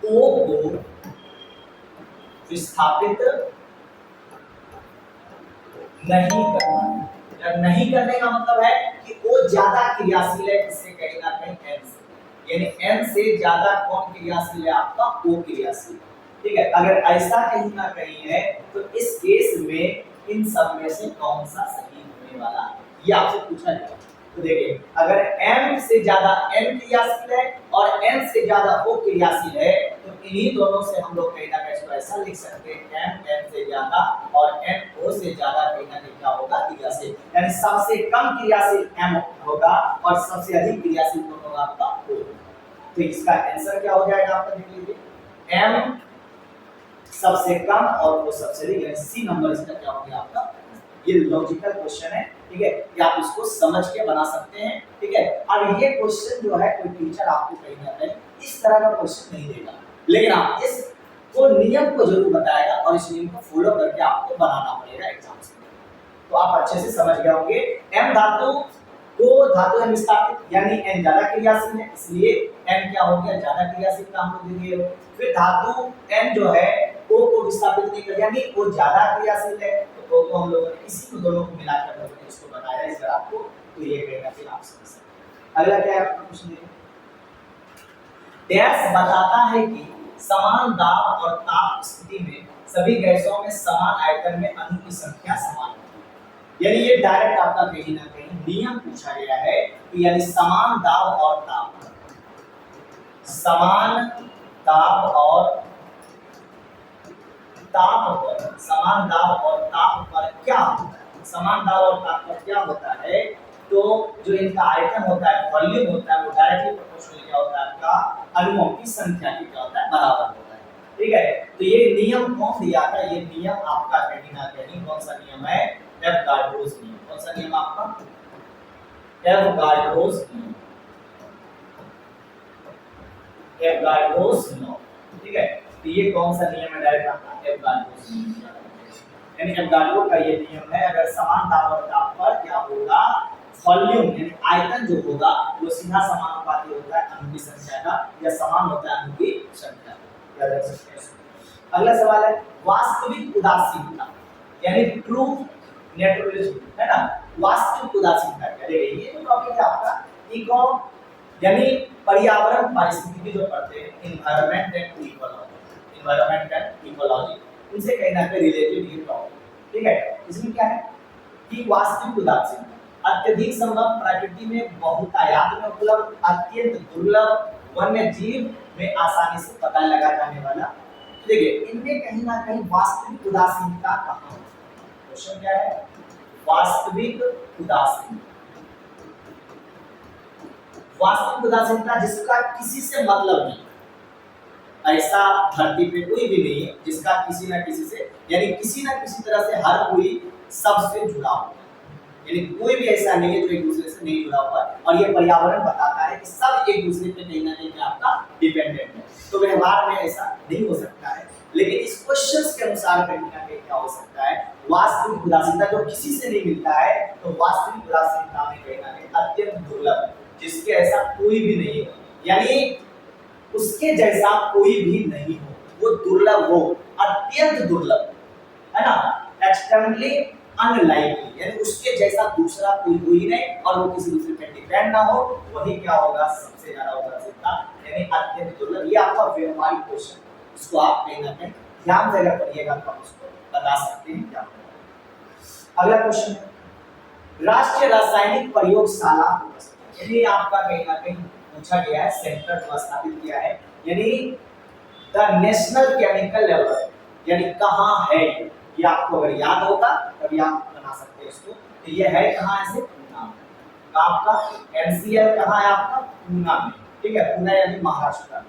O को विस्थापित नहीं करना। जब नहीं करने का मतलब है कि O ज्यादा क्रियाशील है किससे, कहीं ना कहीं N से, यानी N से ज्यादा कौन क्रियाशील है, आपका O क्रियाशील। ठीक है, अगर ऐसा कहीं ना कहीं है तो इस केस में इन सब में से कौन सा सही होने वाला, ये आपसे पूछा जाएगा। तो देखिए अगर M से ज्यादा N क्रियाशील है और N से ज्यादा O क्रियाशील है तो इन्हीं दोनों से हम लोग कहीं ना कहीं इसको ऐसा लिख सकते हैं M N से ज्यादा और N O से ज्यादा कहीं ना कहीं क्या होगा, क्रियाशील। यानी सबसे कम क्रियाशील M होगा और सबसे अधिक क्रियाशील कौन होगा, आपका O। तो इसका आंसर क्या हो जाएगा, आपका देख लीजिए, M सबसे कम और वो सबसे अधिक, यानी सी नंबर इसका क्या हो गया, आपका। ये लॉजिकल क्वेश्चन है, ठीक है, ये आप इसको समझ के बना सकते हैं। ठीक है, अब ये क्वेश्चन जो है कोई टीचर आपको कहीं ना कहीं इस तरह का क्वेश्चन नहीं देगा, लेकिन आप इस को नियम को जरूर बताएगा और इस नियम को फॉलो करके आपको बनाना पड़ेगा एग्जाम्स में। तो आप अच्छे से समझ गए होंगे। M धातु को धातु M विस्थापित, यानी N ज्यादा क्रियाशील है, इसलिए N क्या हो गया, ज्यादा क्रियाशील का हम लोग दिए। फिर धातु N जो है O को विस्थापित नहीं कर, यानी वो ज्यादा क्रियाशील है, तो O को हम लोगों ने इसी को दोनों को मिलाकर हमने इसको बताया इस ग्राफ को। तो ये कहेगा फिर आप समझ सकते हैं। अगला क्या है आपका क्वेश्चन, डैश बताता है कि समान दाब और ताप स्थिति में सभी गैसों में समान आयतन में अणु की संख्या समान होती है। यानी ये डायरेक्ट आपका कहीं ना कहीं नियम पूछा गया है कि यानी समान दाब और ताप, समान दाब और ताप पर, समान दाब और ताप पर क्या होता है, समान दाब और ताप पर क्या होता है, तो जो इनका आयतन होता है, वॉल्यूम होता है, वो डायरेक्टली प्रोपोर्शनल क्या होता है, आपका अणुओं की संख्या की क्या होता है, बराबर होता है। ठीक है, तो ये नियम कौन दिया था, ये नियम आपका कहीं ना कहीं कौन सा नियम है, एवोगाड्रोस नियम। कौन सा नियम आपका, एवोगाड्रोस नियम, एवोगाड्रोस लॉ। ठीक है, तो ये कौन सा नियम है, डायरेक्ट आपका एवोगाड्रोस नियम। यानी एवोगाड्रो का ये नियम है, अगर समान दाब और ताप पर क्या होगा, वॉल्यूम यानी आयतन जो होगा वो सीधा समानुपाती होता है अणु की संख्या का, या समान होता है अणु की संख्या का। याद रख सकते हैं। अगला सवाल है वास्तविक उदासीनता, यानी ट्रू नेचुरलिज्म, है ना। वास्तविक उदासीनता क्या है, ये जो टॉपिक है आपका इको, यानी पर्यावरण पारिस्थितिकी जो पढ़ते हैं, environment and ecology, environment and ecology, उनसे कहीं ना कहीं रिलेटेड ये टॉपिक। ठीक है, इसमें क्या है कि वास्तविक उदासीनता अत्यधिक संभव, प्रकृति में बहुतायत में उपलब्ध, अत्यंत दुर्लभ, वन्य जीव में आसानी से पता लगा जाने वाला। देखिए इनमें कहीं ना कहीं वास्तविक उदासीनता कहाँ है, क्वेश्चन क्या है, वास्तविक उदासीनता, वास्तविक उदासीनता जिसका किसी से मतलब नहीं, ऐसा धरती पे कोई भी नहीं है जिसका किसी ना किसी से, यानी किसी ना किसी तरह से हर कोई सबसे जुड़ा हुआ, यानी कोई भी ऐसा नहीं है जो एक दूसरे से नहीं जुड़ा हुआ। और ये पर्यावरण बताता है कि सब एक दूसरे पे कहीं ना कहीं आपका डिपेंडेंट है, तो व्यवहार में ऐसा नहीं हो सकता है। लेकिन इस क्वेश्चंस के अनुसार कहीं ना कहीं क्या हो सकता है, वास्तविक उदासीनता जो किसी से नहीं मिलता है, तो वास्तविक उदासीनता में कहीं ना कहीं अत्यंत दुर्लभ, जिसके ऐसा कोई भी नहीं हो, यानी उसके जैसा कोई भी नहीं हो, वो दुर्लभ हो, अत्यंत दुर्लभ, है ना, एक्सट्रीमली अनलाइकली, यानी उसके जैसा दूसरा कोई हो ही नहीं, और वो किसी दूसरे पे डिपेंड ना हो, वही क्या होगा, सबसे ज्यादा उदासीनता, यानी अत्यंत दुर्लभ। ये आपका व्यवहारिक क्वेश्चन, इसको आप कहीं ना कहीं ध्यान से अगर पढ़िएगा तो आप उसको बता सकते हैं क्या होगा। अगला क्वेश्चन है राष्ट्रीय रासायनिक प्रयोगशाला, यानी आपका कहीं ना कहीं पूछा गया है, सेंटर जो स्थापित किया है, यानी द नेशनल केमिकल लेबोरेटरी, यानी कहाँ है, ये आपको अगर याद होगा तभी आप बना सकते हैं इसको। तो ये है कहाँ, ऐसे पूना में, आपका एनसीएल कहाँ है, आपका पूना में। ठीक है, पूना यानी महाराष्ट्र में।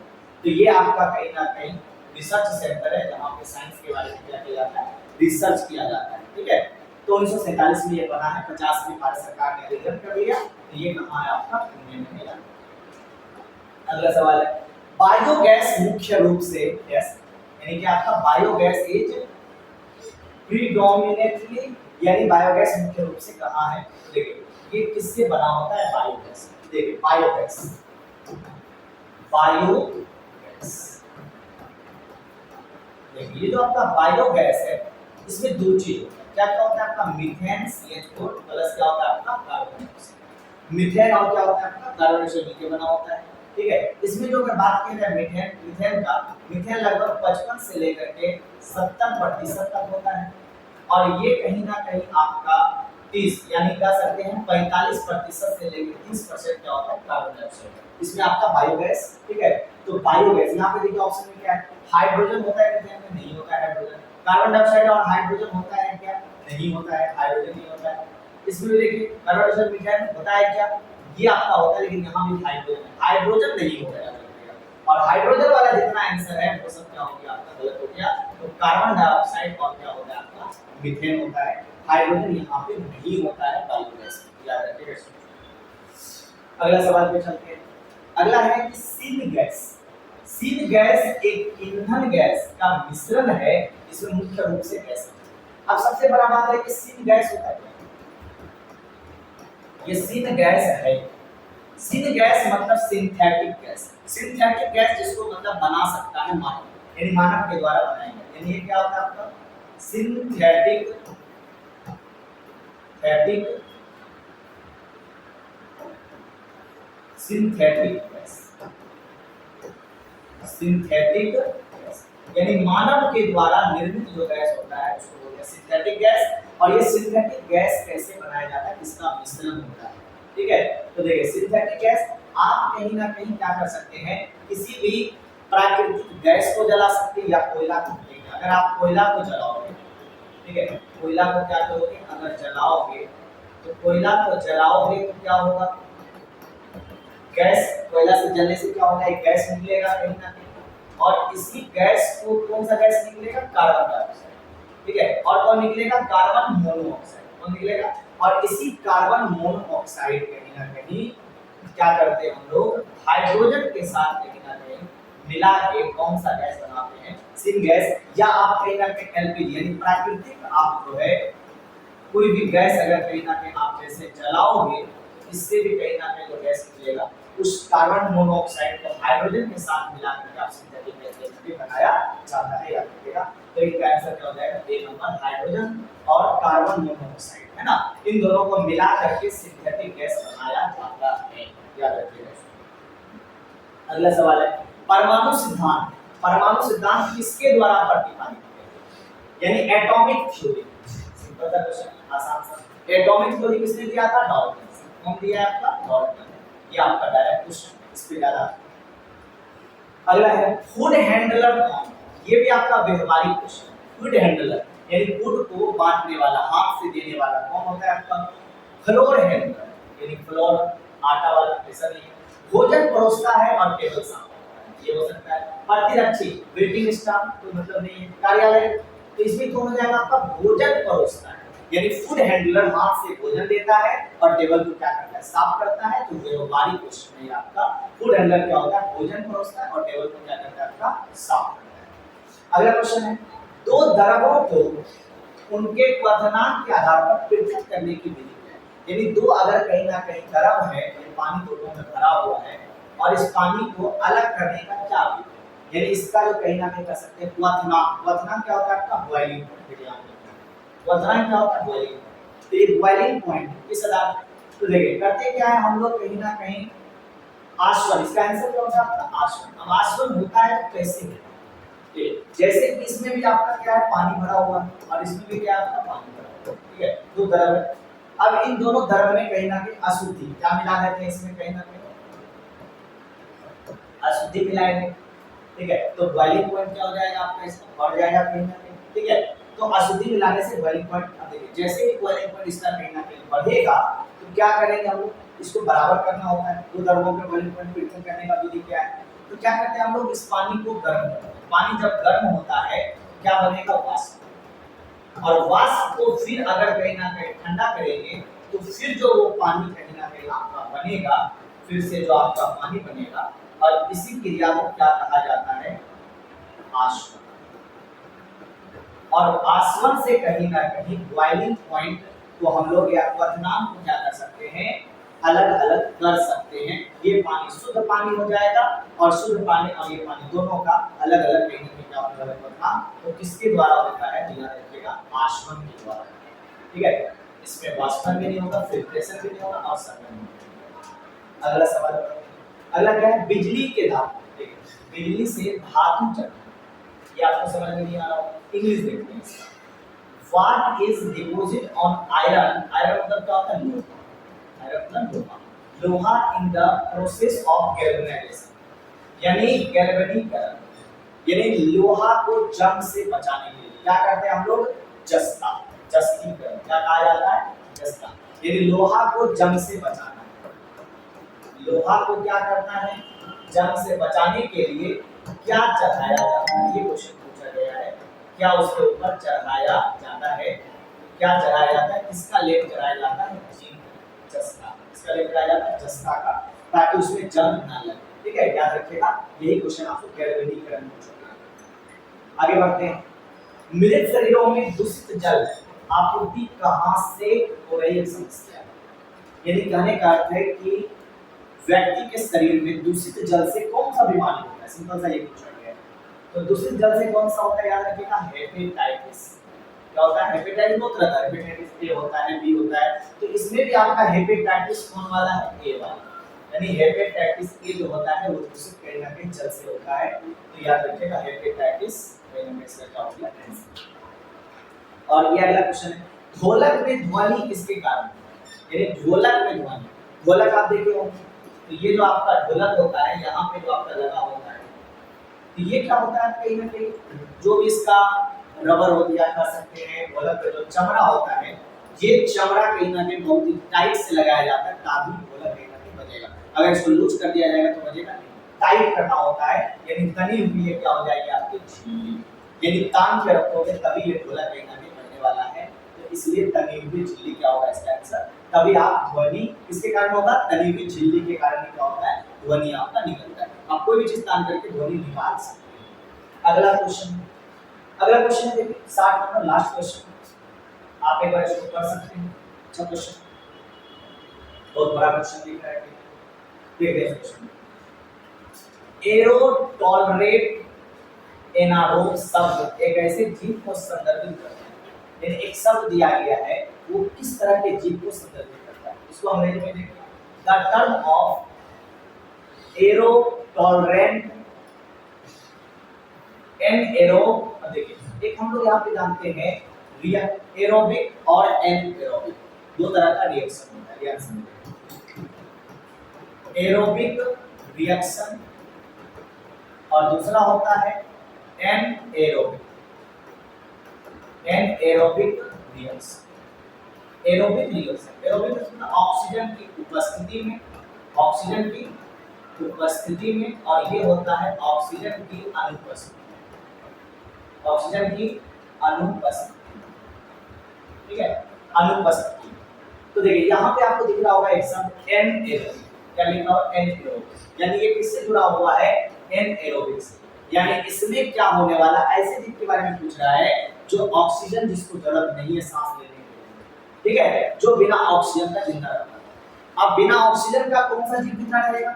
तो ये आपका कहीं ना कहीं रिसर्च सेंटर है, जहाँ पे साइंस के बारे में क्या किया जाता है, रिसर्च किया जाता है। ठीक है, तो 1947 में ये बना है, 50 में भारत सरकार ने अधिग्रहण कर लिया। तो ये कहाँ है, आपका पुणे में मिला। अगला सवाल है बायोगैस मुख्य रूप से गैस, यानी कि आपका बायोगैस इज प्रीडोमिनेटली, यानी बायोगैस मुख्य रूप से कहाँ है, देखिए ये किससे बना होता है, बायोगैस। देखिए बायोगैस, बायोगैस, देखिए ये जो आपका बायोगैस है, इसमें दो चीज होता है, क्या क्या होता है आपका, मीथेन CH4 प्लस क्या होता है आपका कार्बन डाइऑक्साइड, मीथेन और क्या होता है आपका कार्बन डाइऑक्साइड मिलकर बना होता है। ठीक है, इसमें जो अगर बात की जाए मीथेन का, मीथेन लगभग 55 से लेकर के 70% तक होता है, और ये कहीं ना कहीं आपका 30 यानी कह सकते हैं 45% से लेकर 30% क्या होता है कार्बन डाइऑक्साइड, इसमें आपका बायोगैस। ठीक है, तो बायोगैस यहाँ पे देखिए ऑप्शन में क्या है, हाइड्रोजन होता है मीथेन में, नहीं होता है हाइड्रोजन, कार्बन डाइऑक्साइड और हाइड्रोजन होता है क्या, नहीं होता है, हाइड्रोजन नहीं होता है। इसमें देखिए कार्बन डाइऑक्साइड मीथेन होता है क्या, ये आपका होता है, लेकिन यहाँ भी हाइड्रोजन है, हाइड्रोजन नहीं होता है। और हाइड्रोजन वाला जितना आंसर है वो सब क्या हो गया, आपका गलत हो गया। तो कार्बन डाइऑक्साइड और क्या होता है आपका मीथेन होता है, हाइड्रोजन यहाँ पे नहीं होता है बायोगैस, याद रखिएगा। अगला सवाल पे चलते हैं। अगला है कि सीन गैस, सीन गैस एक ईंधन गैस का मिश्रण है, इसमें मुख्य रूप से गैस है। अब सबसे बड़ा बात है कि सीन गैस होता है, ये सीन गैस है, सीन गैस मतलब सिंथेटिक गैस, सिंथेटिक गैस जिसको मतलब बना सकता है मानव, यानी मानव के द्वारा बनाया गया, यानी ये क्या होता है आपका synthetic, synthetic gas, synthetic gas, यानी मानव के द्वारा निर्मित जो गैस होता है उसको बोलते हैं सिंथेटिक गैस। और ये सिंथेटिक गैस कैसे बनाया जाता है, इसका मिश्रण होता है। ठीक है, तो देखिए सिंथेटिक गैस आप कहीं ना कहीं क्या कर सकते हैं, किसी भी प्राकृतिक गैस को जला सकते हैं या कोयला को। अगर आप कोयला को जलाओगे, ठीक है, कोयला को क्या करोगे, अगर जलाओगे तो कोयला को जलाओगे तो क्या होगा, गैस, कोयला से जलने से क्या होगा, एक गैस निकलेगा कहीं ना कहीं, और इसी गैस को कौन सा गैस निकलेगा, कार्बन डाइऑक्साइड। ठीक है, और कौन निकलेगा, कार्बन मोनोऑक्साइड। कौन निकलेगा, और इसी कार्बन मोनोऑक्साइड कहीं ना कहीं क्या करते हैं हम लोग, हाइड्रोजन के साथ कहीं ना कहीं मिला के कौन सा गैस बनाते हैं, सिंगैस, या आप कहीं ना कहीं एलपीजी यानी प्राकृतिक आप जो है कोई भी गैस अगर कहीं ना कहीं आप जैसे जलाओगे इससे भी कहीं ना कहीं जो गैस निकलेगा उस कार्बन मोनोऑक्साइड को हाइड्रोजन के साथ मिला करके आप सिंथेटिक गैस भी बनाया जाता है, याद रखिएगा। तो इनका आंसर क्या हो जाएगा, ए नंबर हाइड्रोजन और कार्बन मोनोऑक्साइड, है ना, इन दोनों को मिला करके सिंथेटिक गैस बनाया जाता है, याद रखिएगा। अगला सवाल है परमाणु सिद्धांत। परमाणु सिद्धांत किसके द्वारा प्रतिपादित है, यानी एटॉमिक थ्योरी। सिंपल सा क्वेश्चन, आसान सा। एटॉमिक थ्योरी किसने दिया था, डाल्टन। कौन दिया है आपका, डाल्टन। ये आपका डायरेक्ट क्वेश्चन, इस पे ज्यादा। अगला है फूड हैंडलर कौन, ये भी आपका व्यवहारिक क्वेश्चन। फूड हैंडलर यानी फूड को बांटने वाला, हाथ से देने वाला कौन होता है आपका, फ्लोर हैंडलर, यानी फ्लोर आटा वाला, ऐसा नहीं है। भोजन परोसता है और टेबल साफ करता है, ये हो सकता है। प्रतिरक्षी, वेटिंग स्टाफ, कोई मतलब नहीं है। कार्यालय, तो इसमें कौन हो जाएगा आपका, भोजन परोसता है, यानी फूड हैंडलर हाथ से भोजन देता है और टेबल को क्या करता है, साफ करता है। तो व्यवहारिक क्वेश्चन है आपका, फूड हैंडलर क्या होता है, भोजन परोसता है और टेबल को क्या करता है, आपका साफ करता है। अगला क्वेश्चन है दो द्रवों को उनके क्वथनांक के आधार पर पृथक करने की विधि है, यानी दो अगर कहीं ना कहीं द्रव है, पानी दोनों में भरा हुआ है और इस पानी को अलग करने का क्या विधि है, यानी इसका जो कहीं ना कहीं कर सकते हैं क्वथनांक। क्वथनांक क्या होता है आपका, बॉइलिंग पॉइंट। क्वथनांक क्या होता है, बॉइलिंग। तो ये बॉइलिंग पॉइंट किस आधार पर, तो देखिए करते क्या है हम लोग कहीं ना कहीं आश्वन, इसका आंसर क्या होता है आपका, आश्वन। अब आश्वन होता है तो कैसे है, जैसे कि इसमें भी आपका क्या है, पानी भरा हुआ है और इसमें भी क्या है आपका, पानी भरा हुआ है। ठीक है, दो द्रव है। अब इन दोनों द्रव में कहीं ना कहीं अशुद्धि क्या मिला देते हैं, इसमें कहीं ना कहीं अशुद्धि मिलाएंगे। ठीक है, तो बॉइलिंग पॉइंट क्या हो जाएगा आपका, इसमें बढ़ जाएगा कहीं ना कहीं। ठीक है, तो अशुद्धि मिलाने से बॉइलिंग पॉइंट, अब देखिए जैसे ही बॉइलिंग पॉइंट इसका कहीं ना कहीं बढ़ेगा तो क्या करेंगे हम लोग, इसको बराबर करना होता है। दो द्रवों के बॉइलिंग पॉइंट पृथक करने का विधि क्या है, तो क्या करते हैं हम लोग, इस पानी को गर्म करते हैं। पानी जब गर्म होता है क्या बनेगा, वाष्प। और वाष्प को फिर अगर कहीं ना कहीं ठंडा करेंगे तो फिर जो वो पानी कहीं ना कहीं आपका बनेगा, फिर से जो आपका पानी बनेगा, और इसी क्रिया को क्या कहा जाता है, आश्वन। और आश्वन से कहीं ना कहीं बॉइलिंग पॉइंट को हम लोग या क्वथनांक को क्या कर सकते हैं, अलग अलग कर सकते हैं। ये पानी शुद्ध पानी हो जाएगा और शुद्ध पानी और ये पानी दोनों का अलग अलग कहीं ना कहीं क्या होगा, तो किसके द्वारा होता है, ध्यान रखिएगा, आश्वन के द्वारा। ठीक है, इसमें वाष्पन भी नहीं होगा, फिल्ट्रेशन भी नहीं होगा और संघनन भी नहीं होगा। अगला सवाल, अगला क्या है, बिजली के धातु। देखिए बिजली से धातु चक्र, ये आपको समझ में नहीं आ रहा होगा, इंग्लिश देखते हैं इसका। What is deposit on iron, iron मतलब क्या होता है, लोहा। आयरन मतलब लोहा, लोहा in the process of galvanisation, यानी गैल्वेनीकरण, यानी लोहा को जंग से बचाने के लिए क्या करते हैं हम लोग, जस्ता, जस्तीकरण, क्या कहा जाता है, जस्ता, यानी लोहा को जंग से बचाना। लोहा को क्या करना है, जंग से बचाने के लिए क्या चढ़ाया जाता है, ये क्वेश्चन पूछा गया है। क्या उसके ऊपर चढ़ाया जाता है, क्या चढ़ाया जाता है, किसका लेप चढ़ाया जाता है, जस्ता। इसका लेप चढ़ाया जाता है जस्ता का, ताकि उसमें जंग ना लगे। ठीक है, याद रखिएगा, यही क्वेश्चन आपको गैल्वेनीकरण पूछा। आगे बढ़ते हैं, मृत शरीरों में दूषित जल आपूर्ति कहां से हो रही है, समस्या, यानी कहने का अर्थ है कि व्यक्ति के शरीर में दूषित जल से कौन सा बीमारी होता है, सिंपल सा ये पूछा गया है। तो दूषित जल से कौन सा होता है, याद रखिएगा, हेपेटाइटिस। क्या होता है, हेपेटाइटिस दो तरह का, हेपेटाइटिस ए होता है, बी होता है। तो इसमें भी आपका हेपेटाइटिस कौन वाला है, ए वाला, यानी हेपेटाइटिस ए जो होता है वो दूषित कहीं ना कहीं जल से होता है। होता है तो याद रखिएगा हेपेटाइटिस का क्या होता है। और ये अगला क्वेश्चन है, ढोलक में ध्वनि किसके कारण होता है? यानी ढोलक में ध्वनि, ढोलक आप देखे होंगे तो ये जो आपका ढोलक होता है यहाँ पे जो आपका लगा होता है तो ये क्या होता है, कहीं ना कहीं जो भी इसका रबर हो दिया कर सकते हैं, ढोलक पे जो चमड़ा होता है ये चमड़ा कहीं ना कहीं बहुत ही टाइट से लगाया जाता है तभी ढोलक कहीं ना कहीं बजेगा। अगर इसको लूज कर दिया जाएगा तो बजेगा नहीं, टाइट करना होता है, यानी तनी हुई है क्या हो जाएगी आपकी झिल्ली, यानी तान के रखोगे तभी ये ढोलक कहीं ना कहीं बजने वाला है। तो इसलिए तनी हुई झिल्ली क्या होगा इसका आंसर, तभी आप ध्वनि किसके कारण होगा, तनी हुई झिल्ली के कारण क्या होता है ध्वनि आपका निकलता है। आप कोई भी चीज तान करके ध्वनि निकाल सकते हैं। अगला क्वेश्चन देखिए 60 नंबर लास्ट क्वेश्चन, आप एक बार इसको पढ़ सकते हैं। अच्छा क्वेश्चन, बहुत बड़ा क्वेश्चन दिख रहा है, देखिए क्वेश्चन, एरो टॉलरेट एनारोब शब्द एक ऐसे जीव को संदर्भित करता है, यानी एक शब्द दिया गया है वो किस तरह के जीव को संदर्भित करता है, इसको अंग्रेजी में देखिए, the term of aerotolerant anaerobe. देखिए एक हम लोग यहाँ पे जानते हैं एरोबिक और एनएरोबिक दो तरह का रिएक्शन होता है, रिएक्शन एरोबिक रिएक्शन और दूसरा होता है anaerobic reaction. Aerobic reaction oxygen की उपस्थिति में, और ये होता है ऑक्सीजन की अनुपस्थिति, ठीक है, अनुपस्थिति। तो देखिए यहाँ पे आपको दिख रहा होगा एग्जाम्पल एनएरोबिक, क्या लिखा हुआ एनएरोबिक, यानी ये किससे जुड़ा हुआ है एनएरोबिक से, यानी इसमें क्या होने वाला, ऐसे जीव के बारे में पूछ रहा है जो ऑक्सीजन जिसको जरूरत नहीं है सांस लेने के लिए, ठीक है, जो बिना ऑक्सीजन का जिंदा रहता है। अब बिना ऑक्सीजन का कौन सा जीव जिंदा रहेगा,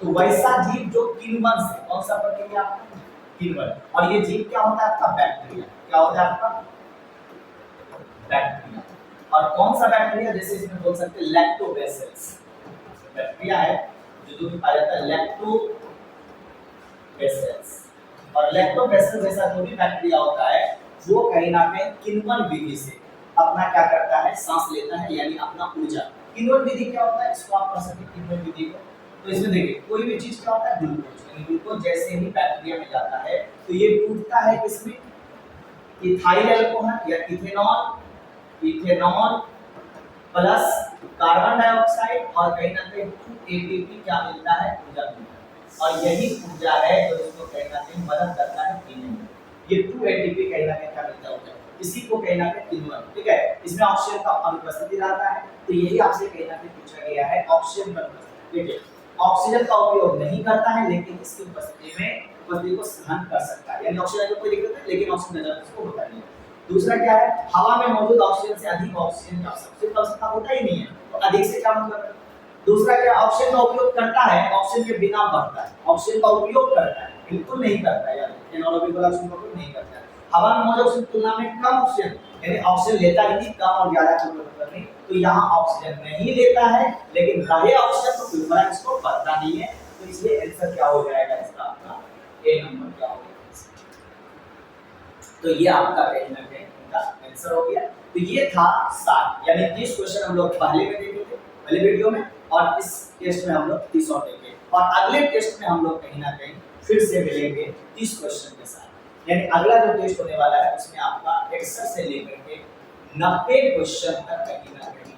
तो वैसा जीव जो किण्वन से, कौन सा प्रक्रिया आपका किण्वन, और ये जीव क्या होता है आपका बैक्टीरिया, क्या होता है आपका बैक्टीरिया। और कौन सा बैक्टीरिया, जैसे इसमें बोल सकते हैं लैक्टोबैसिलस बैक्टीरिया है जो दूध पाया जाता है लैक्टोबैसिलस, और लैक्टोबैसिलस जैसा जो भी बैक्टीरिया होता है वो कहीं ना कहीं किण्वन विधि से अपना क्या करता है सांस लेता है, यानी अपना ऊर्जा। किण्वन विधि क्या होता है, इसको आप पढ़ सकते हैं किण्वन विधि को। तो इसमें देखिए कोई भी चीज क्या होता है ग्लूकोज, यानी ग्लूकोज जैसे ही बैक्टीरिया में जाता है तो ये टूटता है किसमें, इथाइल अल्कोहल या इथेनॉल प्लस कार्बन डाइऑक्साइड, और कहीं ना कहीं 2 एटीपी क्या मिलता है, ऊर्जा मिलता है, और यही ऊर्जा है जो इसको कहीं ना कहीं मदद करता है पीने में। ये 2 एटीपी कहीं ना कहीं क्या मिलता है, इसी को कहीं ना कहीं किण्वन, ठीक है। इसमें ऑक्सीजन का अनुपस्थिति रहता है, तो यही आपसे कहीं ना कहीं पूछा गया है ऑक्सीजन का अनुपस्थिति। देखिए ऑक्सीजन का उपयोग नहीं करता है लेकिन इसकी उपस्थिति में उपस्थिति को सहन कर सकता है, यानी ऑक्सीजन का कोई दिक्कत नहीं लेकिन ऑक्सीजन नजर इसको होता नहीं है। दूसरा क्या है, हवा में मौजूद ऑक्सीजन से अधिक ऑक्सीजन का सबसे आवश्यकता होता ही नहीं है, तो अधिक से क्या मतलब है। दूसरा क्या, ऑक्सीजन का उपयोग करता है, ऑक्सीजन के बिना बढ़ता है, ऑक्सीजन का उपयोग करता है, बिल्कुल नहीं करता है, यार एनारोबिक वाला ऑक्सीजन का उपयोग नहीं करता है। हवा में मौजूद ऑक्सीजन की तुलना में कम ऑक्सीजन, यानी ऑक्सीजन लेता ही नहीं, कम और ज्यादा का मतलब नहीं, तो यहाँ ऑक्सीजन नहीं लेता है लेकिन रहे ऑक्सीजन तो कोई फर्क इसको पड़ता नहीं है, तो इसलिए आंसर क्या हो जाएगा इसका आपका ए नंबर क्या हो जाएगा। तो ये आपका कहीं ना कहीं आंसर हो गया। तो ये था 60, यानी 30 क्वेश्चन हम लोग पहले में देखे थे पहले वीडियो में, और इस टेस्ट में हम लोग 30 और देंगे, और अगले टेस्ट में हम लोग कहीं ना कहीं फिर से मिलेंगे 30 क्वेश्चन के साथ। यानी अगला जो टेस्ट होने वाला है उसमें आपका 61 से लेकर के 90 क्वेश्चन तक कहीं ना कहीं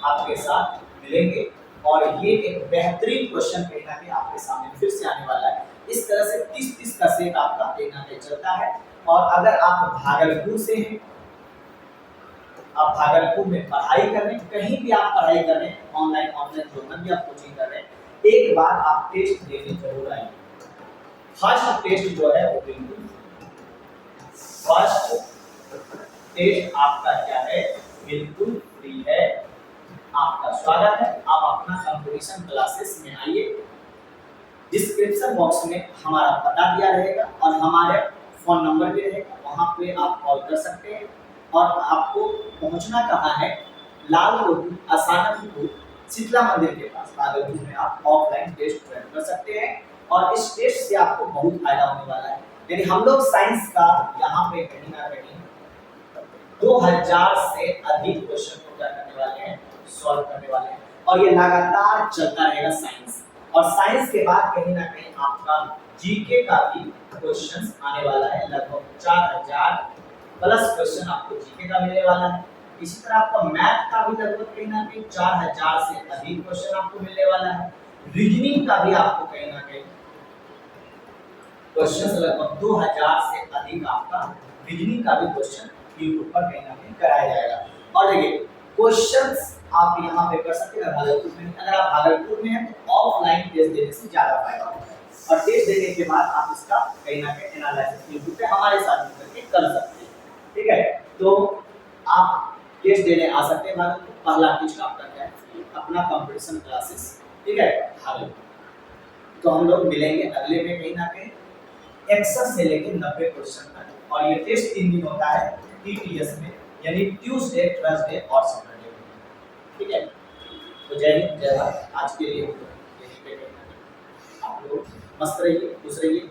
आपके साथ मिलेंगे, और ये एक बेहतरीन क्वेश्चन कहीं ना कहीं आपके सामने फिर से आने वाला है। इस तरह से 30-30 का सेट आपका कहीं ना कहीं चलता है। और अगर आप भागलपुर से हैं, आप भागलपुर में पढ़ाई कर रहे हैं, कहीं भी आप पढ़ाई कर रहे हैं, ऑनलाइन ऑफलाइन जो भी आप कोचिंग कर रहे हैं, एक बार आप टेस्ट देने जरूर आइए। फर्स्ट टेस्ट जो है वो बिल्कुल फर्स्ट टेस्ट आपका क्या है, बिल्कुल फ्री है। आपका स्वागत है, आप अपना कंपटीशन क्लासेस में आइए। डिस्क्रिप्शन बॉक्स में हमारा पता दिया रहेगा और हमारे फोन नंबर भी रहेगा, वहां पे आप कॉल कर सकते हैं। और आपको पहुंचना कहाँ है, लाल लोही आसानपुर शीतला मंदिर के पास भागलपुर में आप ऑफलाइन टेस्ट कर सकते हैं और इस टेस्ट से आपको बहुत फायदा होने वाला है। यानी हम लोग साइंस का यहाँ पे कहीं ना कहीं 2000 से अधिक क्वेश्चन को क्या करने वाले हैं, सॉल्व करने वाले हैं और ये लगातार चलता रहेगा साइंस। और साइंस के बाद कहीं ना कहीं आपका जीके का भी क्वेश्चंस आने वाला है, लगभग 4000 प्लस क्वेश्चन आपको जीके का मिलने वाला है। इसी तरह आपका मैथ का भी लगभग कहीं ना कहीं 4000 से अधिक क्वेश्चन आपको मिलने वाला है। रीजनिंग का भी आपको कहीं ना कहीं क्वेश्चन लगभग 2000 से अधिक आपका रीजनिंग का भी क्वेश्चन यूट्यूब पर कहीं ना कहीं कराया जाएगा। और देखिए क्वेश्चंस आप यहाँ पे कर सकते हैं भागलपुर में। अगर आप भागलपुर में हैं तो ऑफलाइन टेस्ट देने से ज्यादा फायदा होगा और टेस्ट देने के बाद आप इसका कहीं ना कहीं एनालिसिस यूट्यूब पे हमारे साथ मिलकर के कर सकते हैं। ठीक है, तो आप टेस्ट देने आ सकते हैं भागलपुर। पहला टेस्ट आपका क्या है, अपना कंपटीशन क्लासेस। ठीक है, भागलपुर। तो हम लोग मिलेंगे अगले में कहीं ना कहीं 61 से लेकर 90 क्वेश्चन तक और ये टेस्ट 3 दिन होता है टीटीएस में, यानी ट्यूसडे, थर्सडे और सैटरडे में। ठीक है, तो जय हिंद जय भारत। आज के लिए यही पे आप लोग मस्त रहिए, खुश रहिए।